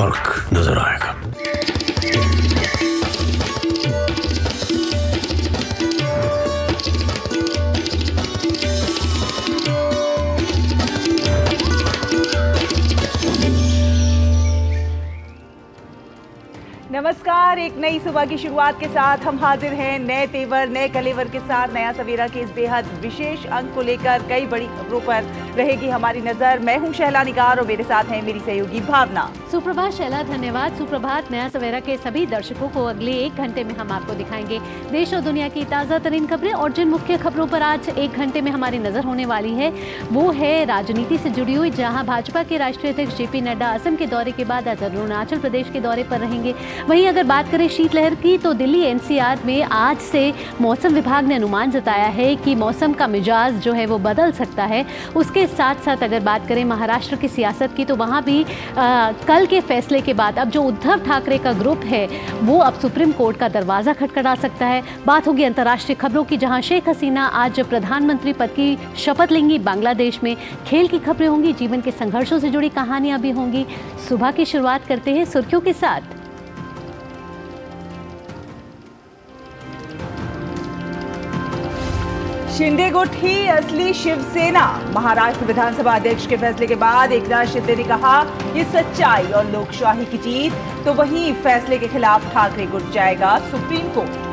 फर्क नजर आएगा। नमस्कार, एक नई सुबह की शुरुआत के साथ हम हाजिर हैं नए तेवर नए कलेवर के साथ। नया सवेरा के इस बेहद विशेष अंक को लेकर कई बड़ी खबरों पर रहेगी हमारी नजर। मैं हूं शैला निगार और मेरे साथ हैं मेरी सहयोगी भावना। सुप्रभात शैला, धन्यवाद। सुप्रभात। नया सवेरा के सभी दर्शकों को अगले 1 घंटे में हम आपको दिखाएंगे देश और दुनिया की ताज़ा तरीन खबरें। और जिन मुख्य खबरों पर आज 1 घंटे में हमारी नजर होने वाली है वो है राजनीति से जुड़ी हुई, जहाँ भाजपा के राष्ट्रीय अध्यक्ष JP नड्डा असम के दौरे के बाद आज अरुणाचल प्रदेश के दौरे पर रहेंगे। वहीं अगर बात करें शीतलहर की तो दिल्ली NCR में आज से मौसम विभाग ने अनुमान जताया है कि मौसम का मिजाज जो है वो बदल सकता है। उसके साथ साथ अगर बात करें महाराष्ट्र की सियासत की तो वहाँ भी कल के फैसले के बाद अब जो उद्धव ठाकरे का ग्रुप है वो अब सुप्रीम कोर्ट का दरवाज़ा खटखटा सकता है। बात होगी अंतर्राष्ट्रीय खबरों की, जहाँ शेख हसीना आज प्रधानमंत्री पद की शपथ लेंगी बांग्लादेश में। खेल की खबरें होंगी, जीवन के संघर्षों से जुड़ी कहानियाँ भी होंगी। सुबह की शुरुआत करते हैं सुर्खियों के साथ। शिंदे गुट ही असली शिवसेना। महाराष्ट्र विधानसभा अध्यक्ष के फैसले के बाद एकनाथ शिंदे ने कहा ये सच्चाई और लोकशाही की जीत, तो वहीं फैसले के खिलाफ ठाकरे गुट जाएगा सुप्रीम कोर्ट।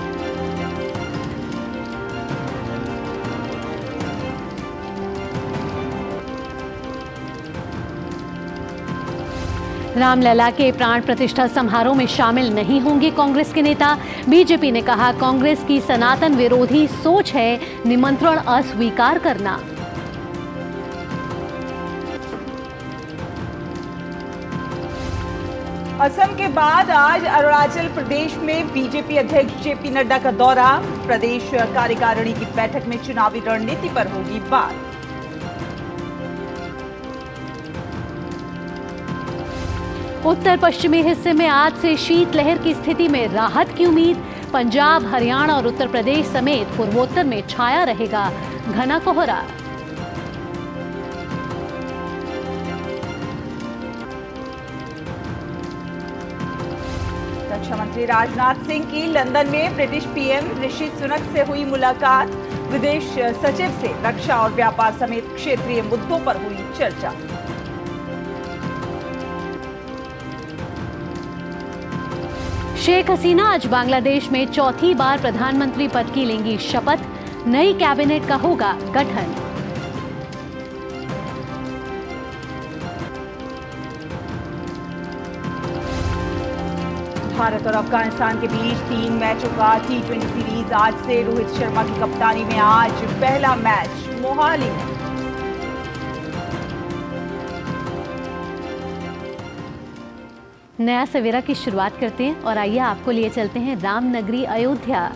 रामलला के प्राण प्रतिष्ठा समारोह में शामिल नहीं होंगे कांग्रेस के नेता। बीजेपी ने कहा कांग्रेस की सनातन विरोधी सोच है निमंत्रण अस्वीकार करना। असम के बाद आज अरुणाचल प्रदेश में बीजेपी अध्यक्ष JP नड्डा का दौरा। प्रदेश कार्यकारिणी की बैठक में चुनावी रणनीति पर होगी बात। उत्तर पश्चिमी हिस्से में आज से शीतलहर की स्थिति में राहत की उम्मीद। पंजाब, हरियाणा और उत्तर प्रदेश समेत पूर्वोत्तर में छाया रहेगा घना कोहरा। रक्षा मंत्री राजनाथ सिंह की लंदन में ब्रिटिश PM ऋषि सुनक से हुई मुलाकात। विदेश सचिव से रक्षा और व्यापार समेत क्षेत्रीय मुद्दों पर हुई चर्चा। शेख हसीना आज बांग्लादेश में चौथी बार प्रधानमंत्री पद की लेंगी शपथ। नई कैबिनेट का होगा गठन। भारत और अफगानिस्तान के बीच 3 मैचों का T20 सीरीज आज से। रोहित शर्मा की कप्तानी में आज पहला मैच मोहाली में। नया सवेरा की शुरुआत करते हैं और आइए आपको लिए चलते हैं रामनगरी अयोध्या।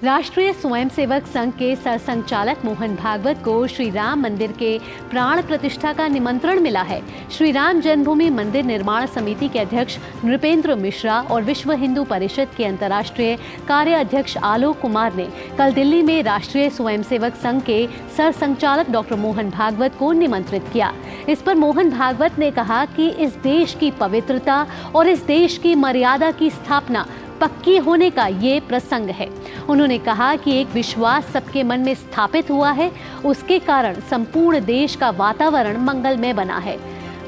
राष्ट्रीय स्वयंसेवक संघ के सरसंघचालक मोहन भागवत को श्री राम मंदिर के प्राण प्रतिष्ठा का निमंत्रण मिला है। श्री राम जन्मभूमि मंदिर निर्माण समिति के अध्यक्ष नृपेंद्र मिश्रा और विश्व हिंदू परिषद के अंतर्राष्ट्रीय कार्य अध्यक्ष आलोक कुमार ने कल दिल्ली में राष्ट्रीय स्वयंसेवक संघ के सरसंघचालक डॉक्टर मोहन भागवत को निमंत्रित किया। इस पर मोहन भागवत ने कहा कि इस देश की पवित्रता और इस देश की मर्यादा की स्थापना पक्की होने का ये प्रसंग है। उन्होंने कहा कि एक विश्वास सबके मन में स्थापित हुआ है, उसके कारण संपूर्ण देश का वातावरण मंगलमय बना है।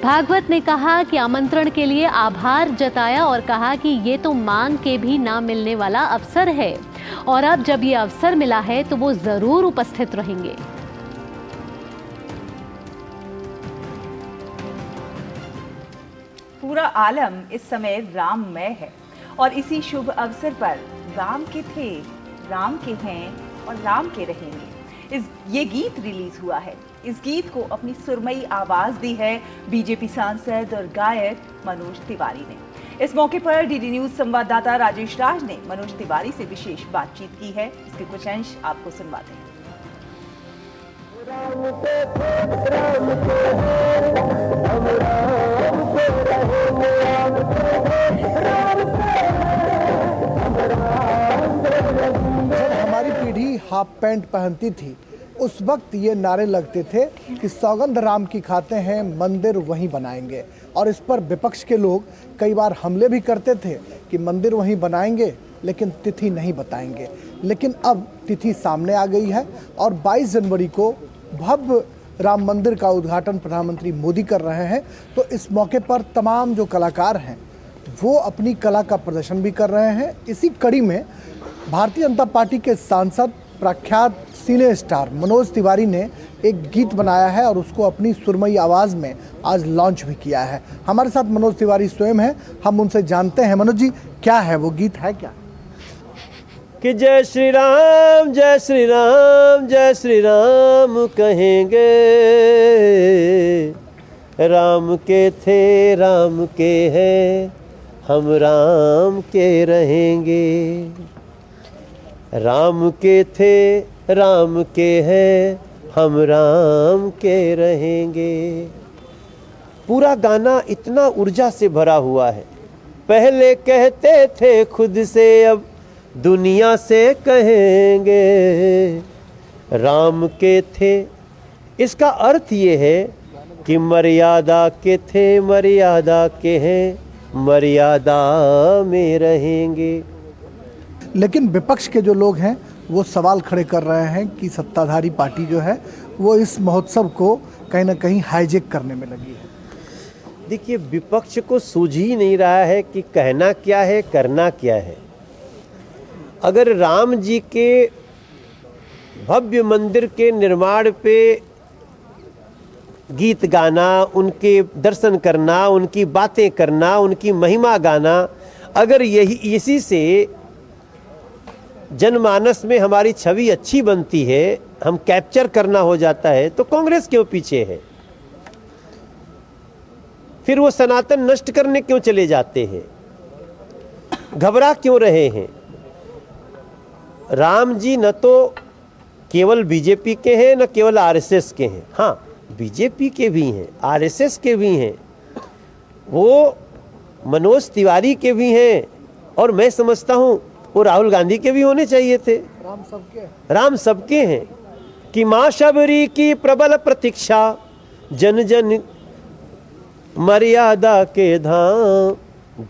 भागवत ने कहा कि आमंत्रण के लिए आभार जताया और कहा कि ये तो मांग के भी ना मिलने वाला अवसर है और अब जब ये अवसर मिला है तो वो जरूर उपस्थित रहेंगे। पूरा आलम इस समय राममय है और इसी शुभ अवसर पर राम के थे, राम के हैं और राम के रहेंगे। ये गीत रिलीज हुआ है। इस गीत को अपनी सुरमई आवाज दी है बीजेपी सांसद और गायक मनोज तिवारी ने। इस मौके पर डीडी न्यूज संवाददाता राजेश राज ने मनोज तिवारी से विशेष बातचीत की है। इसके कुछ अंश आपको सुनवाते हैं। जब हमारी पीढ़ी हाफ पैंट पहनती थी उस वक्त ये नारे लगते थे कि सौगंध राम की खाते हैं, मंदिर वहीं बनाएंगे। और इस पर विपक्ष के लोग कई बार हमले भी करते थे कि मंदिर वहीं बनाएंगे लेकिन तिथि नहीं बताएंगे। लेकिन अब तिथि सामने आ गई है और 22 जनवरी को भव्य राम मंदिर का उद्घाटन प्रधानमंत्री मोदी कर रहे हैं। तो इस मौके पर तमाम जो कलाकार हैं वो अपनी कला का प्रदर्शन भी कर रहे हैं। इसी कड़ी में भारतीय जनता पार्टी के सांसद प्रख्यात सिने स्टार मनोज तिवारी ने एक गीत बनाया है और उसको अपनी सुरमई आवाज़ में आज लॉन्च भी किया है। हमारे साथ मनोज तिवारी स्वयं हैं, हम उनसे जानते हैं। मनोज जी, क्या है वो गीत, है क्या? कि जय श्री राम जय श्री राम जय श्री राम कहेंगे, राम के थे राम के हैं, हम राम के रहेंगे। राम के थे राम के हैं, हम राम के रहेंगे। पूरा गाना इतना ऊर्जा से भरा हुआ है। पहले कहते थे खुद से, अब दुनिया से कहेंगे राम के थे। इसका अर्थ ये है कि मर्यादा के थे मर्यादा के हैं, मर्यादा में रहेंगे। लेकिन विपक्ष के जो लोग हैं वो सवाल खड़े कर रहे हैं कि सत्ताधारी पार्टी जो है वो इस महोत्सव को कहीं ना कहीं हाईजैक करने में लगी है। देखिए, विपक्ष को सूझ ही नहीं रहा है कि कहना क्या है, करना क्या है। अगर राम जी के भव्य मंदिर के निर्माण पे गीत गाना, उनके दर्शन करना, उनकी बातें करना, उनकी महिमा गाना, अगर इसी से जनमानस में हमारी छवि अच्छी बनती है, हम कैप्चर करना हो जाता है, तो कांग्रेस क्यों पीछे है? फिर वो सनातन नष्ट करने क्यों चले जाते हैं? घबरा क्यों रहे हैं? राम जी न तो केवल बीजेपी के हैं, न केवल आरएसएस के हैं। हाँ, बीजेपी के भी हैं, आरएसएस के भी हैं, वो मनोज तिवारी के भी हैं, और मैं समझता हूँ वो राहुल गांधी के भी होने चाहिए थे। राम सबके हैं। कि माँ शबरी की प्रबल प्रतीक्षा, जन जन मर्यादा के धाम,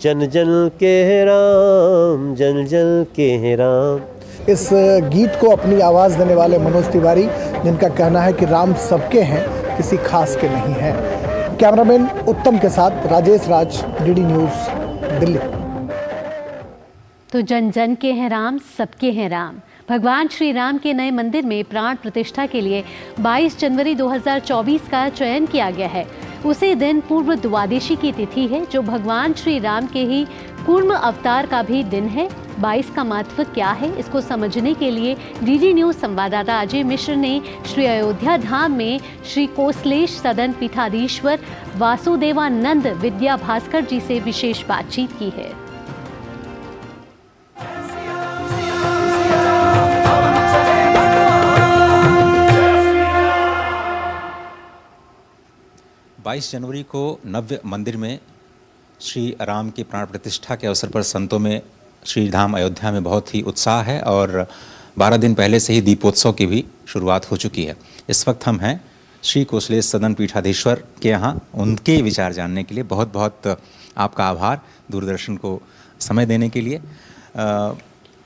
जन जन के हैं राम, जन जन के हैं राम। इस गीत को अपनी आवाज़ देने वाले मनोज तिवारी, जिनका कहना है कि राम सबके हैं, किसी खास के नहीं हैं। कैमरामैन उत्तम के साथ राजेश राज, डीडी न्यूज़, दिल्ली। तो जन जन के हैं राम, सबके हैं राम। भगवान श्री राम के नए मंदिर में प्राण प्रतिष्ठा के लिए 22 जनवरी 2024 का चयन किया गया है। उसी दिन पूर्व द्वादशी की तिथि है, जो भगवान श्री राम के ही कूर्म अवतार का भी दिन है। 22 का महत्व क्या है, इसको समझने के लिए डीडी न्यूज संवाददाता अजय मिश्र ने श्री अयोध्या धाम में श्री कोसलेश सदन पीठाधीश्वर वासुदेवानंद विद्या भास्कर जी से विशेष बातचीत की है। 22 जनवरी को नव्य मंदिर में श्री राम की प्राण प्रतिष्ठा के अवसर पर संतों में श्री धाम अयोध्या में बहुत ही उत्साह है और 12 दिन पहले से ही दीपोत्सव की भी शुरुआत हो चुकी है। इस वक्त हम हैं श्री कोसलेश सदन पीठाधीश्वर के यहाँ। उनके विचार जानने के लिए बहुत बहुत आपका आभार, दूरदर्शन को समय देने के लिए।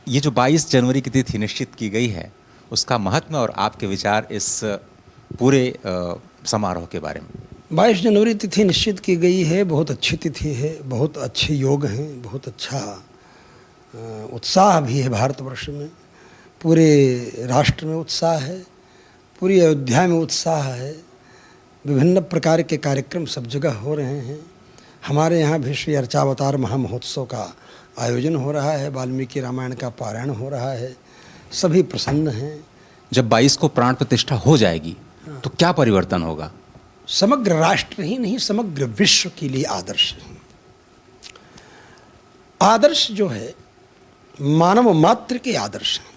ये जो 22 जनवरी की तिथि निश्चित की गई है, उसका महत्व और आपके विचार इस पूरे समारोह के बारे में। 22 जनवरी तिथि निश्चित की गई है। बहुत अच्छी तिथि है, बहुत अच्छे योग हैं, बहुत अच्छा उत्साह भी है भारतवर्ष में, पूरे राष्ट्र में उत्साह है, पूरी अयोध्या में उत्साह है। विभिन्न प्रकार के कार्यक्रम सब जगह हो रहे हैं। हमारे यहाँ भी श्री अर्चावतार महामहोत्सव का आयोजन हो रहा है, वाल्मीकि रामायण का पारायण हो रहा है, सभी प्रसन्न हैं। जब 22 को प्राण प्रतिष्ठा हो जाएगी तो क्या परिवर्तन होगा? समग्र राष्ट्र ही नहीं, समग्र विश्व के लिए आदर्श है। आदर्श जो है मानव मात्र के आदर्श हैं।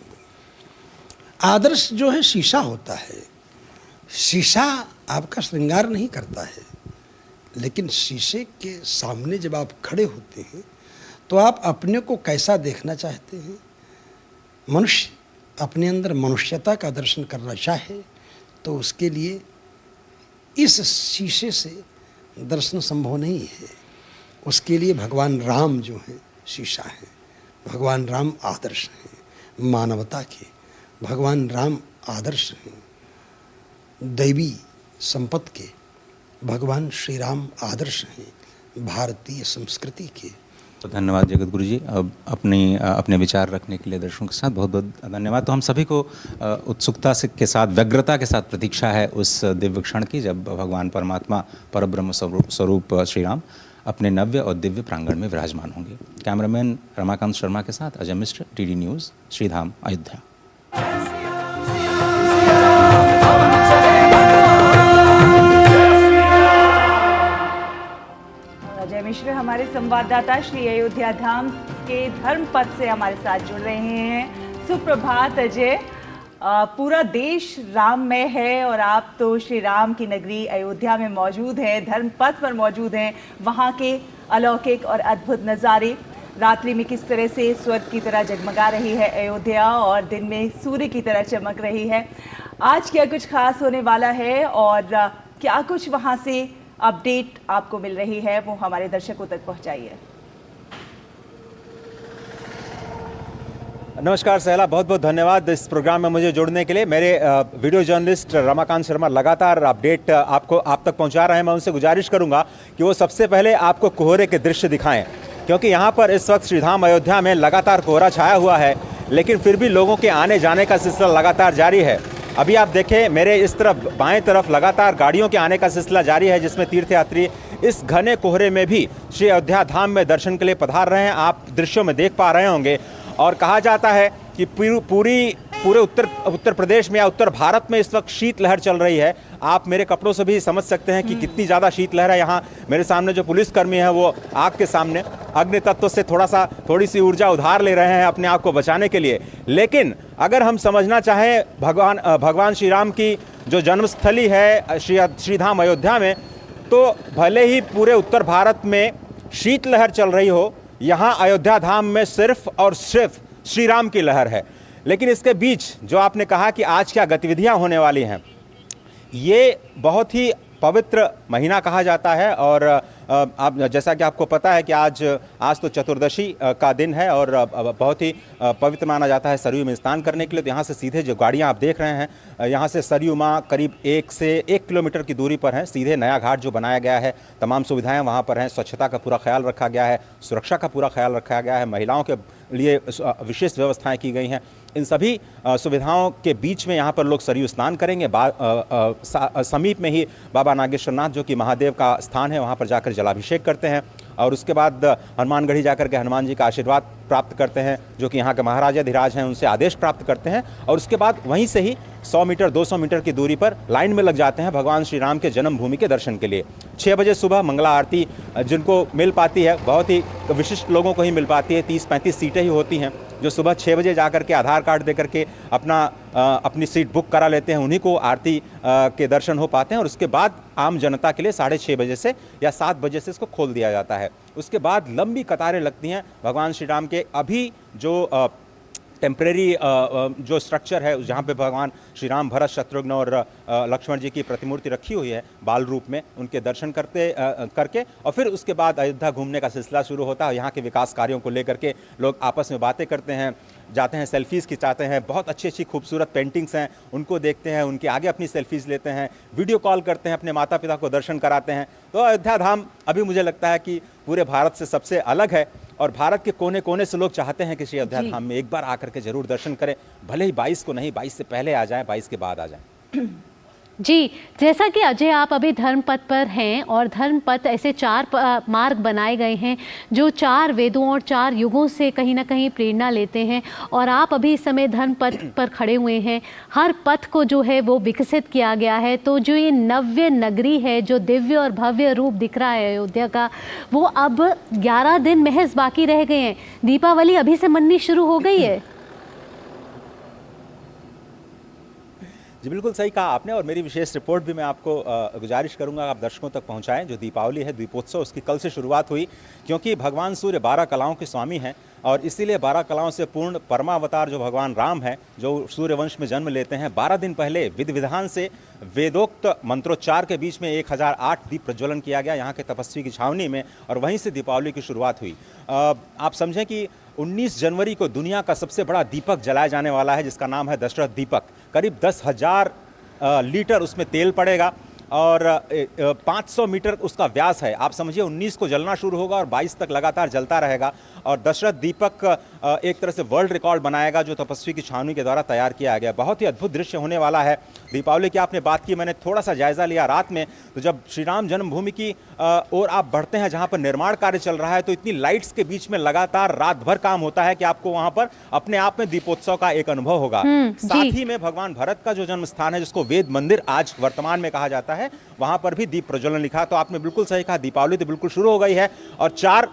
आदर्श जो है शीशा होता है। शीशा आपका श्रृंगार नहीं करता है, लेकिन शीशे के सामने जब आप खड़े होते हैं तो आप अपने को कैसा देखना चाहते हैं। मनुष्य अपने अंदर मनुष्यता का दर्शन करना चाहे तो उसके लिए इस शीशे से दर्शन संभव नहीं है। उसके लिए भगवान राम जो है शीशा है। भगवान राम आदर्श हैं मानवता के। भगवान राम आदर्श हैं दैवी संपत्ति के। भगवान श्री राम आदर्श हैं भारतीय संस्कृति के। तो धन्यवाद जगत गुरु जी, अब अपने विचार रखने के लिए दर्शकों के साथ बहुत बहुत धन्यवाद। तो हम सभी को उत्सुकता से के साथ, व्यग्रता के साथ प्रतीक्षा है उस दिव्य क्षण की जब भगवान परमात्मा परब्रह्म स्वरूप श्री राम अपने नव्य और दिव्य प्रांगण में विराजमान होंगे। कैमरामैन रमाकांत शर्मा के साथ अजय मिश्र, टीडी न्यूज़, श्रीधाम, अयोध्या। अजय मिश्र हमारे संवाददाता श्री अयोध्या धाम के धर्म पथ से हमारे साथ जुड़ रहे हैं। सुप्रभात अजय। पूरा देश राममय है और आप तो श्री राम की नगरी अयोध्या में मौजूद हैं, धर्म पथ पर मौजूद हैं। वहाँ के अलौकिक और अद्भुत नज़ारे, रात्रि में किस तरह से स्वर्ग की तरह जगमगा रही है अयोध्या और दिन में सूर्य की तरह चमक रही है। आज क्या कुछ खास होने वाला है और क्या कुछ वहाँ से अपडेट आपको मिल रही है, वो हमारे दर्शकों तक पहुँचाइए। नमस्कार सहला, बहुत बहुत धन्यवाद इस प्रोग्राम में मुझे जोड़ने के लिए। मेरे वीडियो जर्नलिस्ट रमाकांत शर्मा लगातार अपडेट आप तक पहुंचा रहे हैं। मैं उनसे गुजारिश करूंगा कि वो सबसे पहले आपको कोहरे के दृश्य दिखाएं, क्योंकि यहाँ पर इस वक्त श्रीधाम अयोध्या में लगातार कोहरा छाया हुआ है, लेकिन फिर भी लोगों के आने जाने का सिलसिला लगातार जारी है। अभी आप देखें मेरे इस तरफ बाएं तरफ लगातार गाड़ियों के आने का सिलसिला जारी है, जिसमें तीर्थयात्री इस घने कोहरे में भी श्री अयोध्या धाम में दर्शन के लिए पधार रहे हैं। आप दृश्यों में देख पा रहे होंगे और कहा जाता है कि पूरे उत्तर प्रदेश में या उत्तर भारत में इस वक्त शीतलहर चल रही है। आप मेरे कपड़ों से भी समझ सकते हैं कि कितनी ज़्यादा शीतलहर है। यहाँ मेरे सामने जो पुलिसकर्मी हैं वो आग के सामने अग्नि तत्व से थोड़ी सी ऊर्जा उधार ले रहे हैं अपने आप को बचाने के लिए। लेकिन अगर हम समझना चाहें भगवान श्री राम की जो जन्मस्थली है श्रीधाम अयोध्या में, तो भले ही पूरे उत्तर भारत में शीतलहर चल रही हो, यहाँ अयोध्या धाम में सिर्फ और सिर्फ श्री राम की लहर है। लेकिन इसके बीच जो आपने कहा कि आज क्या गतिविधियां होने वाली हैं, ये बहुत ही पवित्र महीना कहा जाता है। और आप जैसा कि आपको पता है कि आज तो चतुर्दशी का दिन है और बहुत ही पवित्र माना जाता है सरयू में स्नान करने के लिए। तो यहाँ से सीधे जो गाड़ियाँ आप देख रहे हैं, यहाँ से सरयू माँ करीब 1 से 1 किलोमीटर की दूरी पर है। सीधे नया घाट जो बनाया गया है, तमाम सुविधाएं वहाँ पर हैं। स्वच्छता का पूरा ख्याल रखा गया है, सुरक्षा का पूरा ख्याल रखा गया है, महिलाओं के लिए विशेष व्यवस्थाएँ की गई हैं। इन सभी सुविधाओं के बीच में यहाँ पर लोग सरयू स्नान करेंगे। समीप में ही बाबा नागेश्वरनाथ जो कि महादेव का स्थान है, वहाँ पर जाकर जलाभिषेक करते हैं और उसके बाद हनुमानगढ़ी जाकर के हनुमान जी का आशीर्वाद प्राप्त करते हैं, जो कि यहाँ के महाराजाधिराज हैं, उनसे आदेश प्राप्त करते हैं। और उसके बाद वहीं से ही 100 मीटर 200 मीटर की दूरी पर लाइन में लग जाते हैं भगवान श्री राम के जन्मभूमि के दर्शन के लिए। 6 बजे सुबह मंगला आरती जिनको मिल पाती है, बहुत ही विशिष्ट लोगों को ही मिल पाती है। 30-35 सीटें ही होती हैं जो सुबह 6 बजे जा कर के आधार कार्ड दे करके अपनी सीट बुक करा लेते हैं, उन्हीं को आरती के दर्शन हो पाते हैं। और उसके बाद आम जनता के लिए 6:30 बजे से या 7 बजे से इसको खोल दिया जाता है। उसके बाद लंबी कतारें लगती हैं भगवान श्री राम के। अभी जो टेम्परेरी जो स्ट्रक्चर है जहाँ पे भगवान श्री राम, भरत, शत्रुघ्न और लक्ष्मण जी की प्रतिमूर्ति रखी हुई है बाल रूप में, उनके दर्शन करके और फिर उसके बाद अयोध्या घूमने का सिलसिला शुरू होता है। यहाँ के विकास कार्यों को लेकर के लोग आपस में बातें करते हैं, जाते हैं, सेल्फीज़ खिंचाते हैं। बहुत अच्छी अच्छी खूबसूरत पेंटिंग्स हैं, उनको देखते हैं, उनके आगे अपनी सेल्फीज़ लेते हैं, वीडियो कॉल करते हैं, अपने माता पिता को दर्शन कराते हैं। तो अयोध्या धाम अभी मुझे लगता है कि पूरे भारत से सबसे अलग है और भारत के कोने कोने से लोग चाहते हैं कि श्री अयोध्या धाम में एक बार आकर के जरूर दर्शन करें। भले ही 22 को नहीं, 22 से पहले आ जाएं, 22 के बाद आ जाएं। जी, जैसा कि अजय आप अभी धर्मपथ पर हैं और धर्मपथ ऐसे 4 मार्ग बनाए गए हैं जो 4 वेदों और 4 युगों से कहीं ना कहीं प्रेरणा लेते हैं और आप अभी इस समय धर्मपथ पर खड़े हुए हैं। हर पथ को जो है वो विकसित किया गया है, तो जो ये नव्य नगरी है, जो दिव्य और भव्य रूप दिख रहा है अयोध्या का, वो अब 11 दिन महज बाकी रह गए हैं। दीपावली अभी से मननी शुरू हो गई है। जी बिल्कुल सही कहा आपने, और मेरी विशेष रिपोर्ट भी मैं आपको गुजारिश करूंगा आप दर्शकों तक पहुंचाएं। जो दीपावली है, दीपोत्सव, उसकी कल से शुरुआत हुई, क्योंकि भगवान सूर्य 12 कलाओं के स्वामी हैं और इसीलिए 12 कलाओं से पूर्ण परमावतार जो भगवान राम हैं, जो सूर्यवंश में जन्म लेते हैं, 12 दिन पहले विधि विधान से वेदोक्त मंत्रोच्चार के बीच में 1008 दीप प्रज्वलन किया गया यहाँ के तपस्वी की छावनी में, और वहीं से दीपावली की शुरुआत हुई। आप समझें कि 19 जनवरी को दुनिया का सबसे बड़ा दीपक जलाया जाने वाला है, जिसका नाम है दशरथ दीपक। करीब 10,000 लीटर उसमें तेल पड़ेगा और 500 मीटर उसका व्यास है। आप समझिए 19 को जलना शुरू होगा और 22 तक लगातार जलता रहेगा, और दशरथ दीपक एक तरह से वर्ल्ड रिकॉर्ड बनाएगा जो तपस्वी की छावनी के द्वारा तैयार किया गया। बहुत ही अद्भुत दृश्य होने वाला है। दीपावली की आपने बात की, मैंने थोड़ा सा जायजा लिया रात में, तो जब श्री राम जन्मभूमि की ओर आप बढ़ते हैं जहाँ पर निर्माण कार्य चल रहा है, तो इतनी लाइट्स के बीच में लगातार रात भर काम होता है कि आपको वहाँ पर अपने आप में दीपोत्सव का एक अनुभव होगा। साथ ही में भगवान भरत का जो जन्म स्थान है, जिसको वेद मंदिर आज वर्तमान में कहा जाता है, वहां पर भी दीप प्रज्वलन लिखा। तो आपने बिल्कुल सही कहा, दीपावली तो बिल्कुल शुरू हो गई है, और 4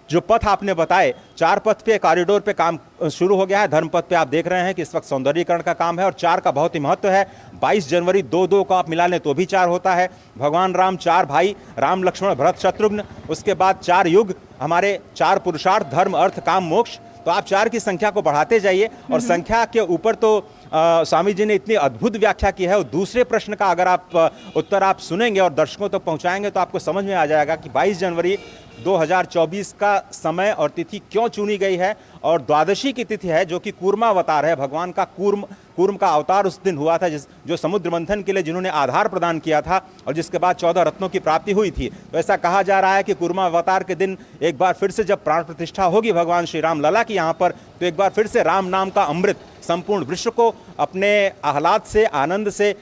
जो पथ आपने बताए, 4 पथ पे कॉरिडोर पे काम शुरू हो गया है। धर्मपथ पे आप देख रहे हैं कि इस वक्त सौंदर्यीकरण का काम है, और 4 का बहुत ही महत्व है। 22 जनवरी 2-2 को आप मिला लें तो भी 4 होता है। भगवान राम 4 भाई, राम लक्ष्मण भरत शत्रुघ्न, उसके बाद 4 युग, हमारे 4 पुरुषार्थ, धर्म अर्थ काम मोक्ष। तो आप 4 की संख्या को बढ़ाते जाइए, और संख्या के ऊपर तो स्वामी जी ने इतनी अद्भुत व्याख्या की है। और दूसरे प्रश्न का अगर आप उत्तर आप सुनेंगे और दर्शकों तक पहुंचाएंगे तो आपको समझ में आ जाएगा कि 22 जनवरी 2024 का समय और तिथि क्यों चुनी गई है। और द्वादशी की तिथि है, जो कि कूर्मावतार है, भगवान का कूर्म का अवतार उस दिन हुआ था, जो समुद्र मंथन के लिए जिन्होंने आधार प्रदान किया था, और जिसके बाद 14 रत्नों की प्राप्ति हुई थी। तो ऐसा कहा जा रहा है कि कूर्मावतार के दिन एक बार फिर से जब प्राण प्रतिष्ठा होगी भगवान श्री राम लला की यहाँ पर, तो एक बार फिर से राम नाम का अमृत संपूर्ण विश्व को अपने आह्लाद से, आनंद से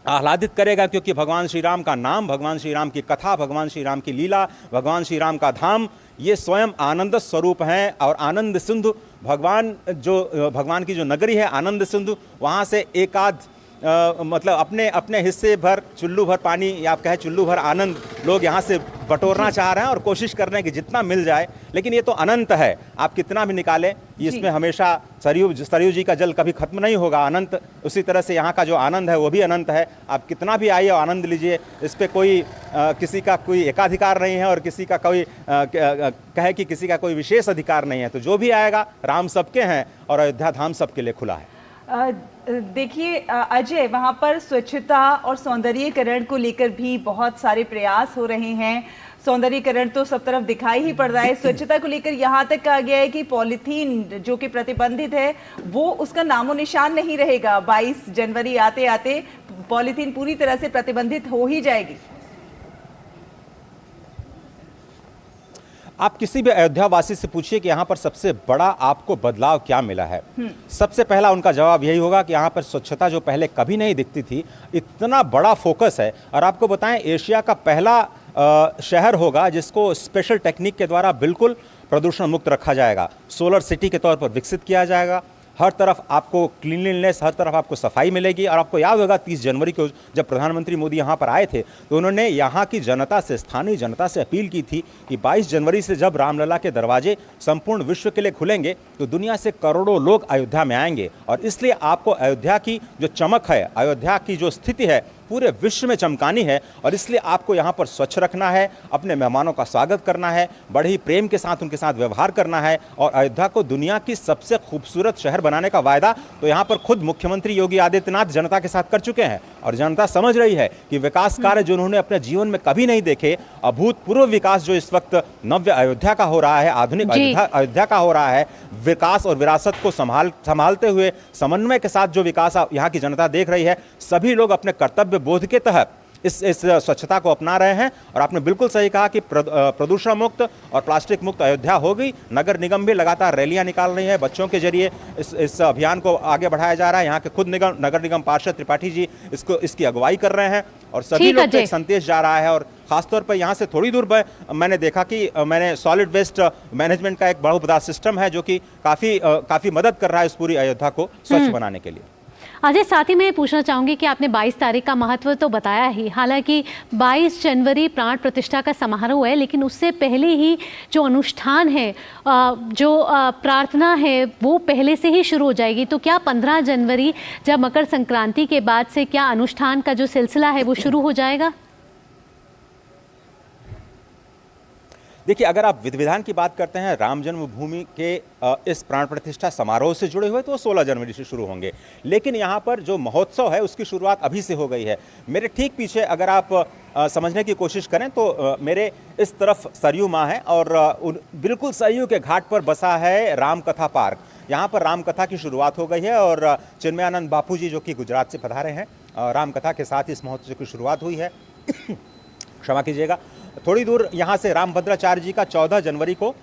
आह्लादित करेगा, क्योंकि भगवान श्री राम का नाम, भगवान श्री राम की कथा, भगवान श्री राम की लीला, भगवान श्री राम का धाम, ये स्वयं आनंद स्वरूप हैं। और आनंद सिंधु भगवान की जो नगरी है आनंद सिंधु, वहाँ से एकाध मतलब अपने हिस्से भर, चुल्लू भर पानी, या आप कहें चुल्लू भर आनंद लोग यहाँ से बटोरना चाह रहे हैं और कोशिश कर रहे हैं कि जितना मिल जाए। लेकिन ये तो अनंत है, आप कितना भी निकालें, इसमें हमेशा सरयू जी का जल कभी खत्म नहीं होगा, अनंत। उसी तरह से यहाँ का जो आनंद है वो भी अनंत है। आप कितना भी आइए और आनंद लीजिए, इस पर कोई किसी का कोई एकाधिकार नहीं है और किसी का कोई कहे कि किसी का कोई विशेष अधिकार नहीं है। तो जो भी आएगा, राम सबके हैं और अयोध्या धाम सबके लिए खुला है। देखिए अजय, वहाँ पर स्वच्छता और सौंदर्यीकरण को लेकर भी बहुत सारे प्रयास हो रहे हैं। सौंदर्यीकरण तो सब तरफ दिखाई ही पड़ रहा है। स्वच्छता को लेकर यहाँ तक कहा गया है कि पॉलीथीन जो कि प्रतिबंधित है, वो उसका नामो निशान नहीं रहेगा। 22 जनवरी आते आते पॉलीथीन पूरी तरह से प्रतिबंधित हो ही जाएगी। आप किसी भी अयोध्या वासी से पूछिए कि यहाँ पर सबसे बड़ा आपको बदलाव क्या मिला है, सबसे पहला उनका जवाब यही होगा कि यहाँ पर स्वच्छता जो पहले कभी नहीं दिखती थी, इतना बड़ा फोकस है। और आपको बताएं, एशिया का पहला शहर होगा जिसको स्पेशल टेक्निक के द्वारा बिल्कुल प्रदूषण मुक्त रखा जाएगा, सोलर सिटी के तौर पर विकसित किया जाएगा। हर तरफ आपको क्लीनलीनेस, हर तरफ आपको सफाई मिलेगी। और आपको याद होगा 30 जनवरी को जब प्रधानमंत्री मोदी यहाँ पर आए थे, तो उन्होंने यहाँ की जनता से, स्थानीय जनता से अपील की थी कि 22 जनवरी से जब रामलला के दरवाजे संपूर्ण विश्व के लिए खुलेंगे, तो दुनिया से करोड़ों लोग अयोध्या में आएंगे। और इसलिए आपको अयोध्या की जो चमक है, अयोध्या की जो स्थिति है, पूरे विश्व में चमकानी है। और इसलिए आपको यहाँ पर स्वच्छ रखना है, अपने मेहमानों का स्वागत करना है, बड़े ही प्रेम के साथ उनके साथ व्यवहार करना है, और अयोध्या को दुनिया की सबसे खूबसूरत शहर बनाने का वायदा तो यहाँ पर खुद मुख्यमंत्री योगी आदित्यनाथ जनता के साथ कर चुके हैं। और जनता समझ रही है कि विकास कार्य जो उन्होंने अपने जीवन में कभी नहीं देखे, अभूतपूर्व विकास जो इस वक्त नव्य अयोध्या का हो रहा है, आधुनिक अयोध्या का हो रहा है, विकास और विरासत को संभालते हुए समन्वय के साथ जो विकास यहाँ की जनता देख रही है, सभी लोग अपने कर्तव्य बोध के तहत इस स्वच्छता को अपना रहे हैं। और आपने बिल्कुल सही कहा कि प्रदूषण मुक्त और प्लास्टिक मुक्त अयोध्या होगी। नगर निगम भी लगातार रैलियां निकाल रही है, बच्चों के जरिए इस अभियान को आगे बढ़ाया जा रहा है। यहाँ के खुद नगर निगम पार्षद त्रिपाठी जी इसकी अगुवाई कर रहे हैं और सभी लोग एक संदेश जा रहा है। और खासतौर पर यहाँ से थोड़ी दूर पर मैंने देखा कि मैंने सॉलिड वेस्ट मैनेजमेंट का एक बहुत बड़ा सिस्टम है जो कि काफ़ी मदद कर रहा है इस पूरी अयोध्या को स्वच्छ बनाने के लिए। अजय, साथ ही मैं पूछना चाहूंगी कि आपने 22 तारीख का महत्व तो बताया ही, हालांकि 22 जनवरी प्राण प्रतिष्ठा का समारोह है, लेकिन उससे पहले ही जो अनुष्ठान है, जो प्रार्थना है, वो पहले से ही शुरू हो जाएगी। तो क्या 15 जनवरी जब मकर संक्रांति के बाद से क्या अनुष्ठान का जो सिलसिला है वो शुरू हो जाएगा? देखिए, अगर आप विधि विधान की बात करते हैं राम जन्मभूमि के इस प्राण प्रतिष्ठा समारोह से जुड़े हुए, तो वो 16 जनवरी से शुरू होंगे। लेकिन यहाँ पर जो महोत्सव है उसकी शुरुआत अभी से हो गई है। मेरे ठीक पीछे अगर आप समझने की कोशिश करें तो मेरे इस तरफ सरयू माँ है और बिल्कुल सरयू के घाट पर बसा है रामकथा पार्क। यहाँ पर रामकथा की शुरुआत हो गई है और चिन्मयानंद बापू जी जो कि गुजरात से पधारे हैं, रामकथा के साथ इस महोत्सव की शुरुआत हुई है। क्षमा कीजिएगा। थोड़ी दूर यहाँ से रामभद्राचार्य जी का 14 जनवरी को,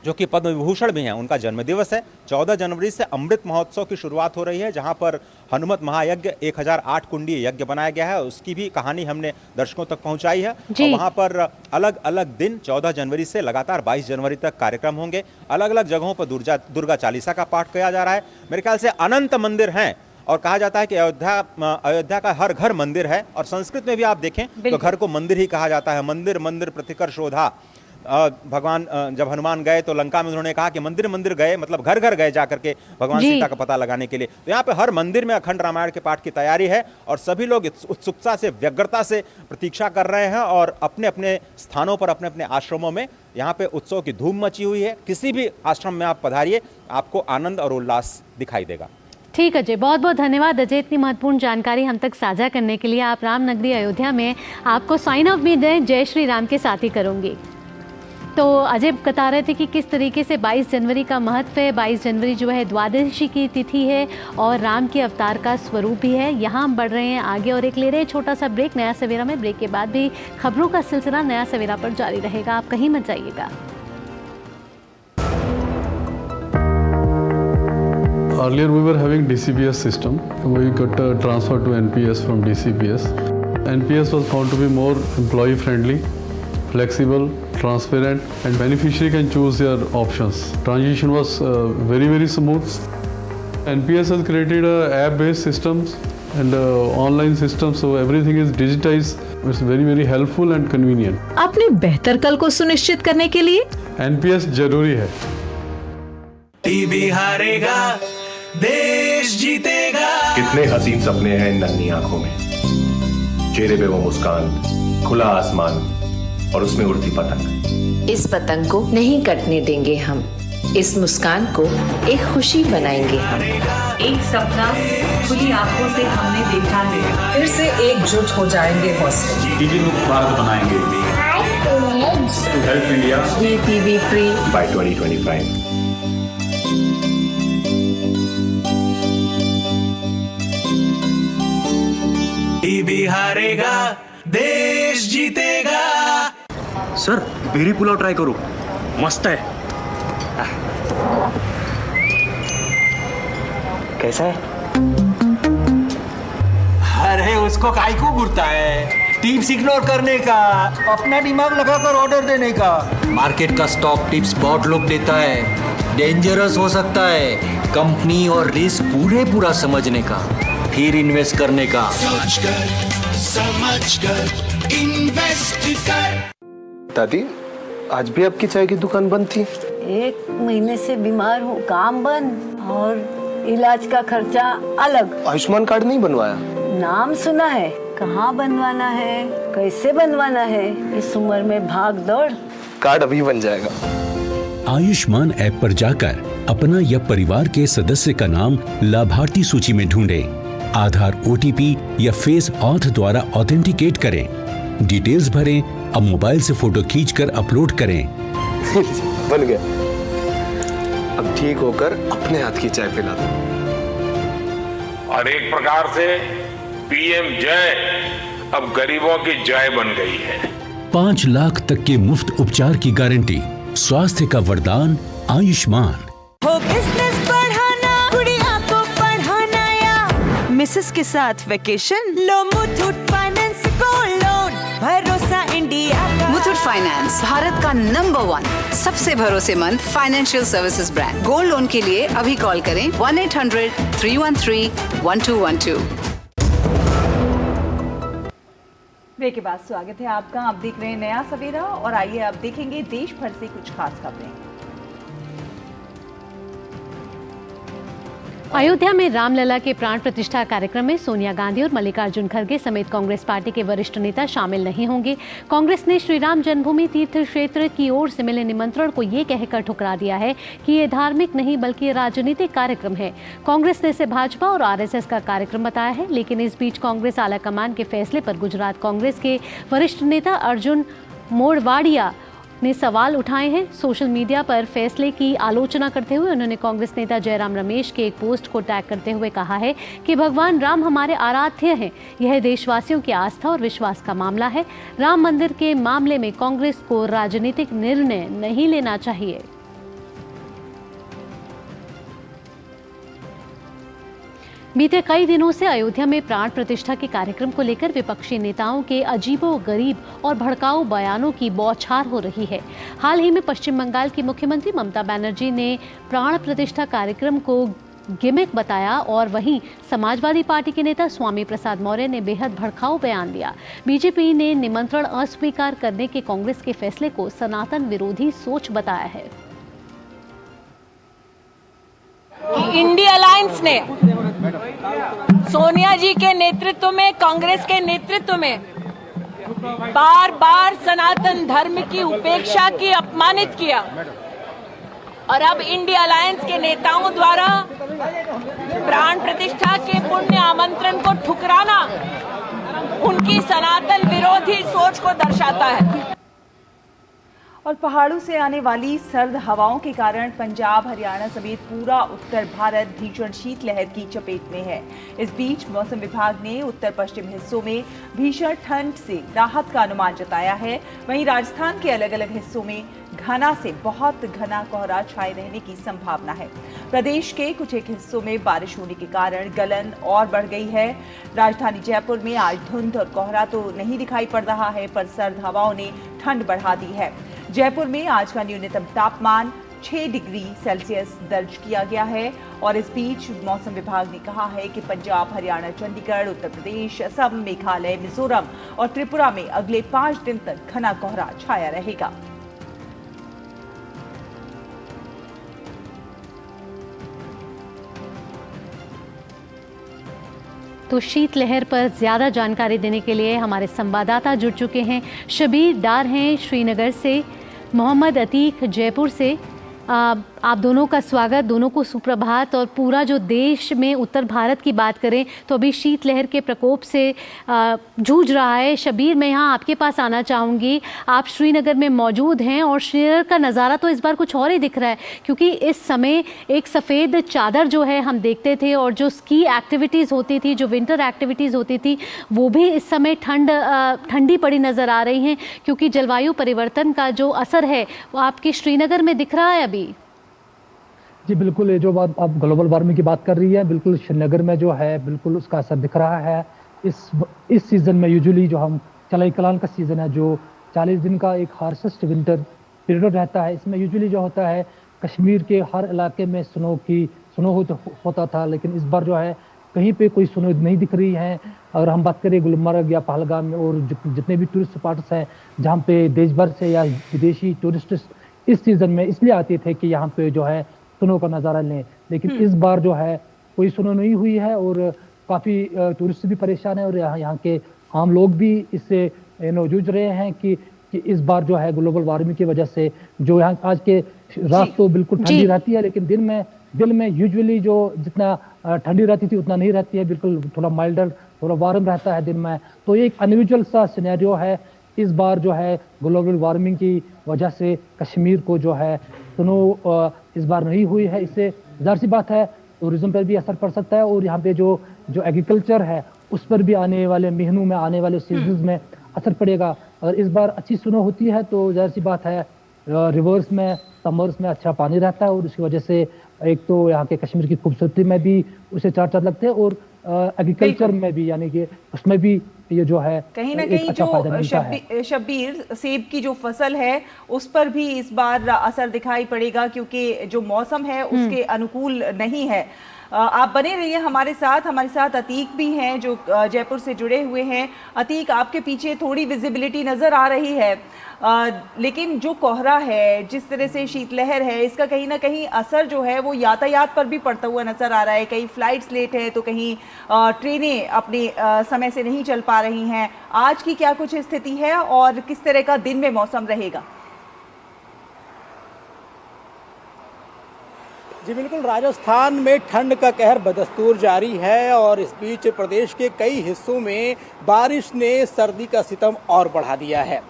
जो कि पद्म विभूषण भी हैं, उनका जन्मदिवस है। 14 जनवरी से अमृत महोत्सव की शुरुआत हो रही है, जहाँ पर हनुमत महायज्ञ 1008 कुंडीय यज्ञ बनाया गया है। उसकी भी कहानी हमने दर्शकों तक पहुँचाई है। और वहाँ पर अलग अलग दिन 14 जनवरी से लगातार 22 जनवरी तक कार्यक्रम होंगे। अलग अलग जगहों पर दुर्गा चालीसा का पाठ किया जा रहा है। मेरे ख्याल से अनंत मंदिर हैं और कहा जाता है कि अयोध्या का हर घर मंदिर है। और संस्कृत में भी आप देखें तो घर को मंदिर ही कहा जाता है। मंदिर मंदिर प्रतिकर्षोधा। भगवान जब हनुमान गए तो लंका में उन्होंने कहा कि मंदिर मंदिर गए, मतलब घर घर गए जाकर के भगवान सीता का पता लगाने के लिए। तो यहाँ पे हर मंदिर में अखंड रामायण के पाठ की तैयारी है और सभी लोग उत्सुकता से, व्यग्रता से प्रतीक्षा कर रहे हैं और अपने अपने स्थानों पर, अपने अपने आश्रमों में यहाँ पे उत्सव की धूम मची हुई है। किसी भी आश्रम में आप पधारिए, आपको आनंद और उल्लास दिखाई देगा। ठीक है अजय, बहुत बहुत धन्यवाद अजय, इतनी महत्वपूर्ण जानकारी हम तक साझा करने के लिए। आप रामनगरी अयोध्या में आपको साइन ऑफ भी दें, जय श्री राम के साथ ही करूँगी। तो अजय बता रहे थे कि किस तरीके से 22 जनवरी का महत्व है। 22 जनवरी जो है द्वादशी की तिथि है और राम के अवतार का स्वरूप भी है। यहाँ हम बढ़ रहे हैं आगे और एक ले रहे हैं छोटा सा ब्रेक नया सवेरा में। ब्रेक के बाद भी खबरों का सिलसिला नया सवेरा पर जारी रहेगा, आप कहीं मत जाइएगा। Earlier we were having DCPS system. We got transferred to NPS from DCPS. NPS was found to be more employee friendly, flexible, transparent, and beneficiary can choose their options. Transition was very smooth. NPS has created app-based systems and online systems, so everything is digitized. It's very helpful and convenient. अपने बेहतर कल को सुनिश्चित करने के लिए NPS जरूरी है। टीबी हारेगा, देश जीतेगा। कितने हसीन सपने हैं इन नन्ही आंखों में, चेहरे पे वो मुस्कान, खुला आसमान और उसमें उड़ती पतंग। इस पतंग को नहीं कटने देंगे हम, इस मुस्कान को एक खुशी बनाएंगे हम। एक सपना खुली आंखों से हमने देखा है, फिर से एकजुट हो जाएंगे हौसले। टीबी मुक्त भारत बनाएंगे। To help India be TB free by 2025। TB हारेगा, देश जीतेगा। सर बेरी पुलाव ट्राई करो, मस्त है। कैसा है? अरे उसको काहे को घूरता है? टिप्स इग्नोर करने का, अपना दिमाग लगाकर ऑर्डर देने का। मार्केट का स्टॉक टिप्स बहुत लोग देता है, डेंजरस हो सकता है। कंपनी और रिस्क पूरा समझने का, फिर इन्वेस्ट करने का। सोच कर समझ कर इन्वेस्ट कर। दादी आज भी आपकी चाय की दुकान बंद थी? 1 महीने से बीमार हूँ, काम बंद और इलाज का खर्चा अलग। आयुष्मान कार्ड नहीं बनवाया? नाम सुना है, कहाँ बनवाना है, कैसे बनवाना है, इस उम्र में भाग दौड़। कार्ड अभी बन जाएगा। आयुष्मान ऐप पर जाकर अपना या परिवार के सदस्य का नाम लाभार्थी सूची में ढूंढें, आधार OTP या फेस ऑथ द्वारा ऑथेंटिकेट करें, डिटेल्स भरें, अब मोबाइल से फोटो खींचकर अपलोड करें। बन गया। अब ठीक होकर अपने हाथ की चाय पिला दो। और एक प्रकार से PM जय अब गरीबों की जय बन गई है। 5 लाख तक के मुफ्त उपचार की गारंटी, स्वास्थ्य का वरदान आयुष्मान। हो बिजनेस बढ़ाना, गुड़िया को पढ़ाना या मिसेस के साथ वेकेशन, लो मुथूट फाइनेंस गोल्ड लोन, भरोसा इंडिया का। मुथूट फाइनेंस भारत का नंबर 1 सबसे भरोसेमंद financial services brand. Gold loan के लिए अभी कॉल करें 1-800-313-1212। ब्रेक के बाद स्वागत है आपका। आप देख रहे हैं नया सवेरा और आइए अब देखेंगे देश भर से कुछ खास खबरें। अयोध्या में रामलला के प्राण प्रतिष्ठा कार्यक्रम में सोनिया गांधी और मल्लिकार्जुन खड़गे समेत कांग्रेस पार्टी के वरिष्ठ नेता शामिल नहीं होंगे। कांग्रेस ने श्री राम जन्मभूमि तीर्थ क्षेत्र की ओर से मिले निमंत्रण को ये कहकर ठुकरा दिया है कि ये धार्मिक नहीं बल्कि राजनीतिक कार्यक्रम है। कांग्रेस ने इसे भाजपा और आरएसएस का कार्यक्रम बताया है, लेकिन इस बीच कांग्रेस आलाकमान के फैसले पर गुजरात कांग्रेस के वरिष्ठ नेता अर्जुन मोढवाडिया ने सवाल उठाए हैं। सोशल मीडिया पर फैसले की आलोचना करते हुए उन्होंने कांग्रेस नेता जयराम रमेश के एक पोस्ट को टैग करते हुए कहा है कि भगवान राम हमारे आराध्य हैं। यह देशवासियों की आस्था और विश्वास का मामला है। राम मंदिर के मामले में कांग्रेस को राजनीतिक निर्णय नहीं लेना चाहिए। बीते कई दिनों से अयोध्या में प्राण प्रतिष्ठा के कार्यक्रम को लेकर विपक्षी नेताओं के अजीबोगरीब और भड़काऊ बयानों की बौछार हो रही है। हाल ही में पश्चिम बंगाल की मुख्यमंत्री ममता बनर्जी ने प्राण प्रतिष्ठा कार्यक्रम को गिमिक बताया और वहीं समाजवादी पार्टी के नेता स्वामी प्रसाद मौर्य ने बेहद भड़काऊ बयान दिया। बीजेपी ने निमंत्रण अस्वीकार करने के कांग्रेस के फैसले को सनातन विरोधी सोच बताया है। इंडिया अलायंस ने सोनिया जी के नेतृत्व में, कांग्रेस के नेतृत्व में बार बार सनातन धर्म की उपेक्षा की, अपमानित किया और अब इंडिया अलायंस के नेताओं द्वारा प्राण प्रतिष्ठा के पुण्य आमंत्रण को ठुकराना उनकी सनातन विरोधी सोच को दर्शाता है। और पहाड़ों से आने वाली सर्द हवाओं के कारण पंजाब, हरियाणा समेत पूरा उत्तर भारत भीषण शीतलहर की चपेट में है। इस बीच मौसम विभाग ने उत्तर पश्चिम हिस्सों में भीषण ठंड से राहत का अनुमान जताया है। वहीं राजस्थान के अलग अलग हिस्सों में घना से बहुत घना कोहरा छाए रहने की संभावना है। प्रदेश के कुछ एक हिस्सों में बारिश होने के कारण गलन और बढ़ गई है। राजधानी जयपुर में आज धुंध और कोहरा तो नहीं दिखाई पड़ रहा है, पर सर्द हवाओं ने ठंड बढ़ा दी है। जयपुर में आज का न्यूनतम तापमान 6 डिग्री सेल्सियस दर्ज किया गया है। और इस बीच मौसम विभाग ने कहा है कि पंजाब, हरियाणा, चंडीगढ़, उत्तर प्रदेश, असम, मेघालय, मिजोरम और त्रिपुरा में अगले 5 दिन तक घना कोहरा छाया रहेगा। तो शीतलहर पर ज़्यादा जानकारी देने के लिए हमारे संवाददाता जुड़ चुके हैं। शबीर डार हैं श्रीनगर से, मोहम्मद अतीक जयपुर से। आप दोनों का स्वागत, दोनों को सुप्रभात। और पूरा जो देश में उत्तर भारत की बात करें तो अभी शीतलहर के प्रकोप से जूझ रहा है। शबीर, मैं यहाँ आपके पास आना चाहूँगी। आप श्रीनगर में मौजूद हैं और श्रीनगर का नज़ारा तो इस बार कुछ और ही दिख रहा है, क्योंकि इस समय एक सफ़ेद चादर जो है हम देखते थे और जो स्की एक्टिविटीज़ होती थी, जो विंटर एक्टिविटीज़ होती थी, वो भी इस समय ठंडी पड़ी नज़र आ रही हैं, क्योंकि जलवायु परिवर्तन का जो असर है वो आपके श्रीनगर में दिख रहा है अभी। जी बिल्कुल, ये जो बात आप ग्लोबल वार्मिंग की बात कर रही है, बिल्कुल श्रीनगर में जो है बिल्कुल उसका असर दिख रहा है। इस सीज़न में यूजुअली जो हम चलाई कलान का सीज़न है, जो 40 दिन का एक हार्शेस्ट विंटर पीरियड रहता है, इसमें यूजुअली जो होता है कश्मीर के हर इलाके में स्नो होता था, लेकिन इस बार जो है कहीं पे कोई स्नो नहीं दिख रही है। अगर हम बात करें गुलमर्ग या पहलगाम में और जितने भी टूरिस्ट स्पॉट्स हैं जहाँ पे देश भर से या विदेशी टूरिस्ट इस सीज़न में इसलिए आते थे कि यहाँ पे जो है स्नो का नज़ारा लें, लेकिन इस बार जो है कोई स्नो नहीं हुई है और काफ़ी टूरिस्ट भी परेशान है और यहाँ के आम लोग भी इससे जूझ रहे हैं कि इस बार जो है ग्लोबल वार्मिंग की वजह से जो यहाँ आज के रात तो बिल्कुल ठंडी रहती है, लेकिन दिन में यूजुअली जो जितना ठंडी रहती थी उतना नहीं रहती है, बिल्कुल थोड़ा माइल्डर, थोड़ा वार्म रहता है दिन में। तो ये एक अनयूजुअल सा सिनेरियो है इस बार जो है ग्लोबल वार्मिंग की वजह से कश्मीर को जो है स्नो इस बार नहीं हुई है। इससे ज़ाहिर सी बात है टूरिज्म पर भी असर पड़ सकता है और यहाँ पे जो एग्रीकल्चर है उस पर भी आने वाले महीनों में, आने वाले सीजन में असर पड़ेगा। अगर इस बार अच्छी स्नो होती है तो जाहिर सी बात है रिवर्स में, समर्स में अच्छा पानी रहता है और उसकी वजह से एक तो यहाँ के कश्मीर की खूबसूरती में भी उसे चार चांद लगते हैं और एग्रीकल्चर में भी, यानी कि उसमें भी ये जो है कहीं ना कहीं जो शब्बीर सेब की जो फसल है उस पर भी इस बार असर दिखाई पड़ेगा, क्योंकि जो मौसम है उसके अनुकूल नहीं है। आप बने रहिए हमारे साथ अतीक भी हैं जो जयपुर से जुड़े हुए हैं। अतीक, आपके पीछे थोड़ी विजिबिलिटी नज़र आ रही है, लेकिन जो कोहरा है, जिस तरह से शीतलहर है, इसका कहीं ना कहीं असर जो है वो यातायात पर भी पड़ता हुआ नज़र आ रहा है। कहीं फ्लाइट्स लेट है तो कहीं ट्रेनें अपने समय से नहीं चल पा रही हैं। आज की क्या कुछ स्थिति है और किस तरह का दिन में मौसम रहेगा? जी बिल्कुल, राजस्थान में ठंड का कहर बदस्तूर जारी है और इस बीच प्रदेश के कई हिस्सों में बारिश ने सर्दी का सितम और बढ़ा दिया है।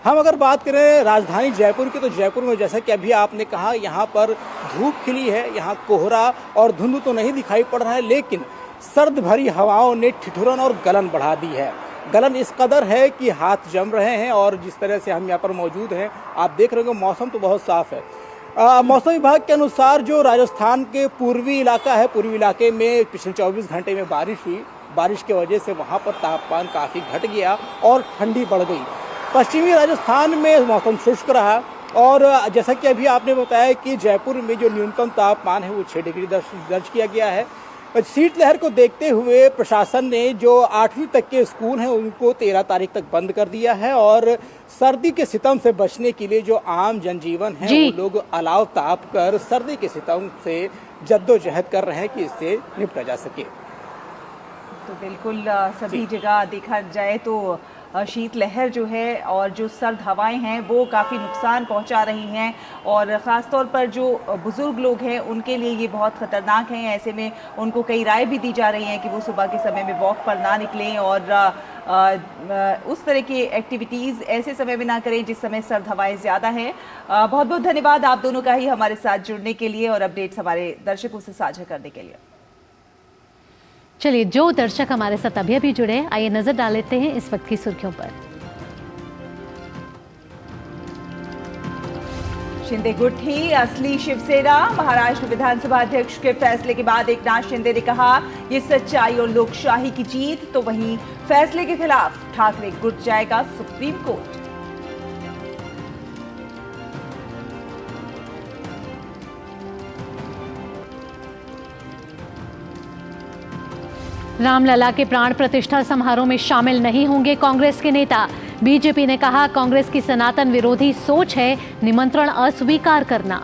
हम अगर बात करें राजधानी जयपुर की, तो जयपुर में जैसा कि अभी आपने कहा यहाँ पर धूप खिली है, यहाँ कोहरा और धुंध तो नहीं दिखाई पड़ रहा है, लेकिन सर्द भरी हवाओं ने ठिठुरन और गलन बढ़ा दी है। गलन इस कदर है कि हाथ जम रहे हैं और जिस तरह से हम यहाँ पर मौजूद हैं आप देख रहे हो मौसम तो बहुत साफ है। मौसम विभाग के अनुसार जो राजस्थान के पूर्वी इलाका है, पूर्वी इलाके में पिछले 24 घंटे में बारिश हुई। बारिश की वजह से वहाँ पर तापमान काफ़ी घट गया और ठंडी बढ़ गई। पश्चिमी राजस्थान में मौसम शुष्क रहा और जैसा कि अभी आपने बताया कि जयपुर में जो न्यूनतम तापमान है वो 6 डिग्री दर्ज किया गया है। शीतलहर को देखते हुए प्रशासन ने जो 8वीं तक के स्कूल हैं उनको 13 तारीख तक बंद कर दिया है और सर्दी के सितम से बचने के लिए जो आम जनजीवन है वो लोग अलाव ताप कर सर्दी के सितम से जद्दोजहद कर रहे हैं कि इससे निपटा जा सके। तो बिल्कुल सभी जगह देखा जाए तो शीतलहर जो है और जो सर्द हवाएं हैं वो काफ़ी नुकसान पहुंचा रही हैं और ख़ास तौर पर जो बुज़ुर्ग लोग हैं उनके लिए ये बहुत ख़तरनाक हैं। ऐसे में उनको कई राय भी दी जा रही हैं कि वो सुबह के समय में वॉक पर ना निकलें और उस तरह की एक्टिविटीज़ ऐसे समय में ना करें जिस समय सर्द हवाएं ज़्यादा हैं। बहुत बहुत धन्यवाद आप दोनों का ही हमारे साथ जुड़ने के लिए और अपडेट्स हमारे दर्शकों से साझा करने के लिए। चलिए, जो दर्शक हमारे साथ अभी जुड़े हैं, आइए नजर डाल लेते हैं इस वक्त की सुर्खियों पर। शिंदे गुट ही असली शिवसेना। महाराष्ट्र विधानसभा अध्यक्ष के फैसले के बाद एकनाथ शिंदे ने कहा ये सच्चाई और लोकशाही की जीत, तो वहीं फैसले के खिलाफ ठाकरे गुट जाएगा सुप्रीम कोर्ट। रामलला के प्राण प्रतिष्ठा समारोह में शामिल नहीं होंगे कांग्रेस के नेता। बीजेपी ने कहा कांग्रेस की सनातन विरोधी सोच है निमंत्रण अस्वीकार करना।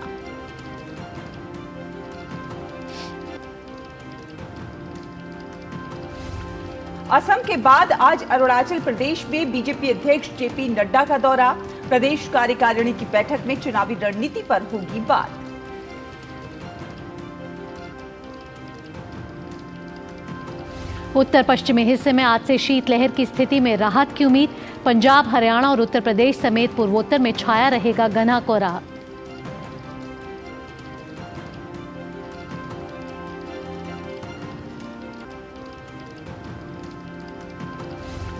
असम के बाद आज अरुणाचल प्रदेश में बीजेपी अध्यक्ष जेपी नड्डा का दौरा। प्रदेश कार्यकारिणी की बैठक में चुनावी रणनीति पर होगी बात। उत्तर पश्चिमी हिस्से में आज से शीतलहर की स्थिति में राहत की उम्मीद। पंजाब, हरियाणा और उत्तर प्रदेश समेत पूर्वोत्तर में छाया रहेगा घना कोहरा।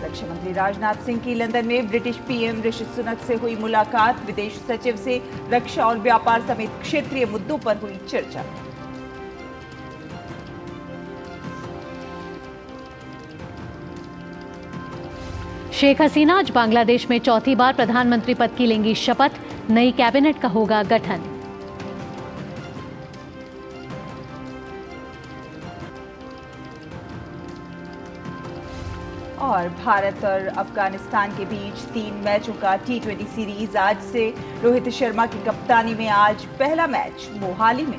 रक्षा मंत्री राजनाथ सिंह की लंदन में ब्रिटिश पीएम ऋषि सुनक से हुई मुलाकात। विदेश सचिव से रक्षा और व्यापार समेत क्षेत्रीय मुद्दों पर हुई चर्चा। शेख हसीना आज बांग्लादेश में चौथी बार प्रधानमंत्री पद की लेंगी शपथ। नई कैबिनेट का होगा गठन। और भारत और अफगानिस्तान के बीच 3 मैचों का T20 सीरीज आज से। रोहित शर्मा की कप्तानी में आज पहला मैच मोहाली में।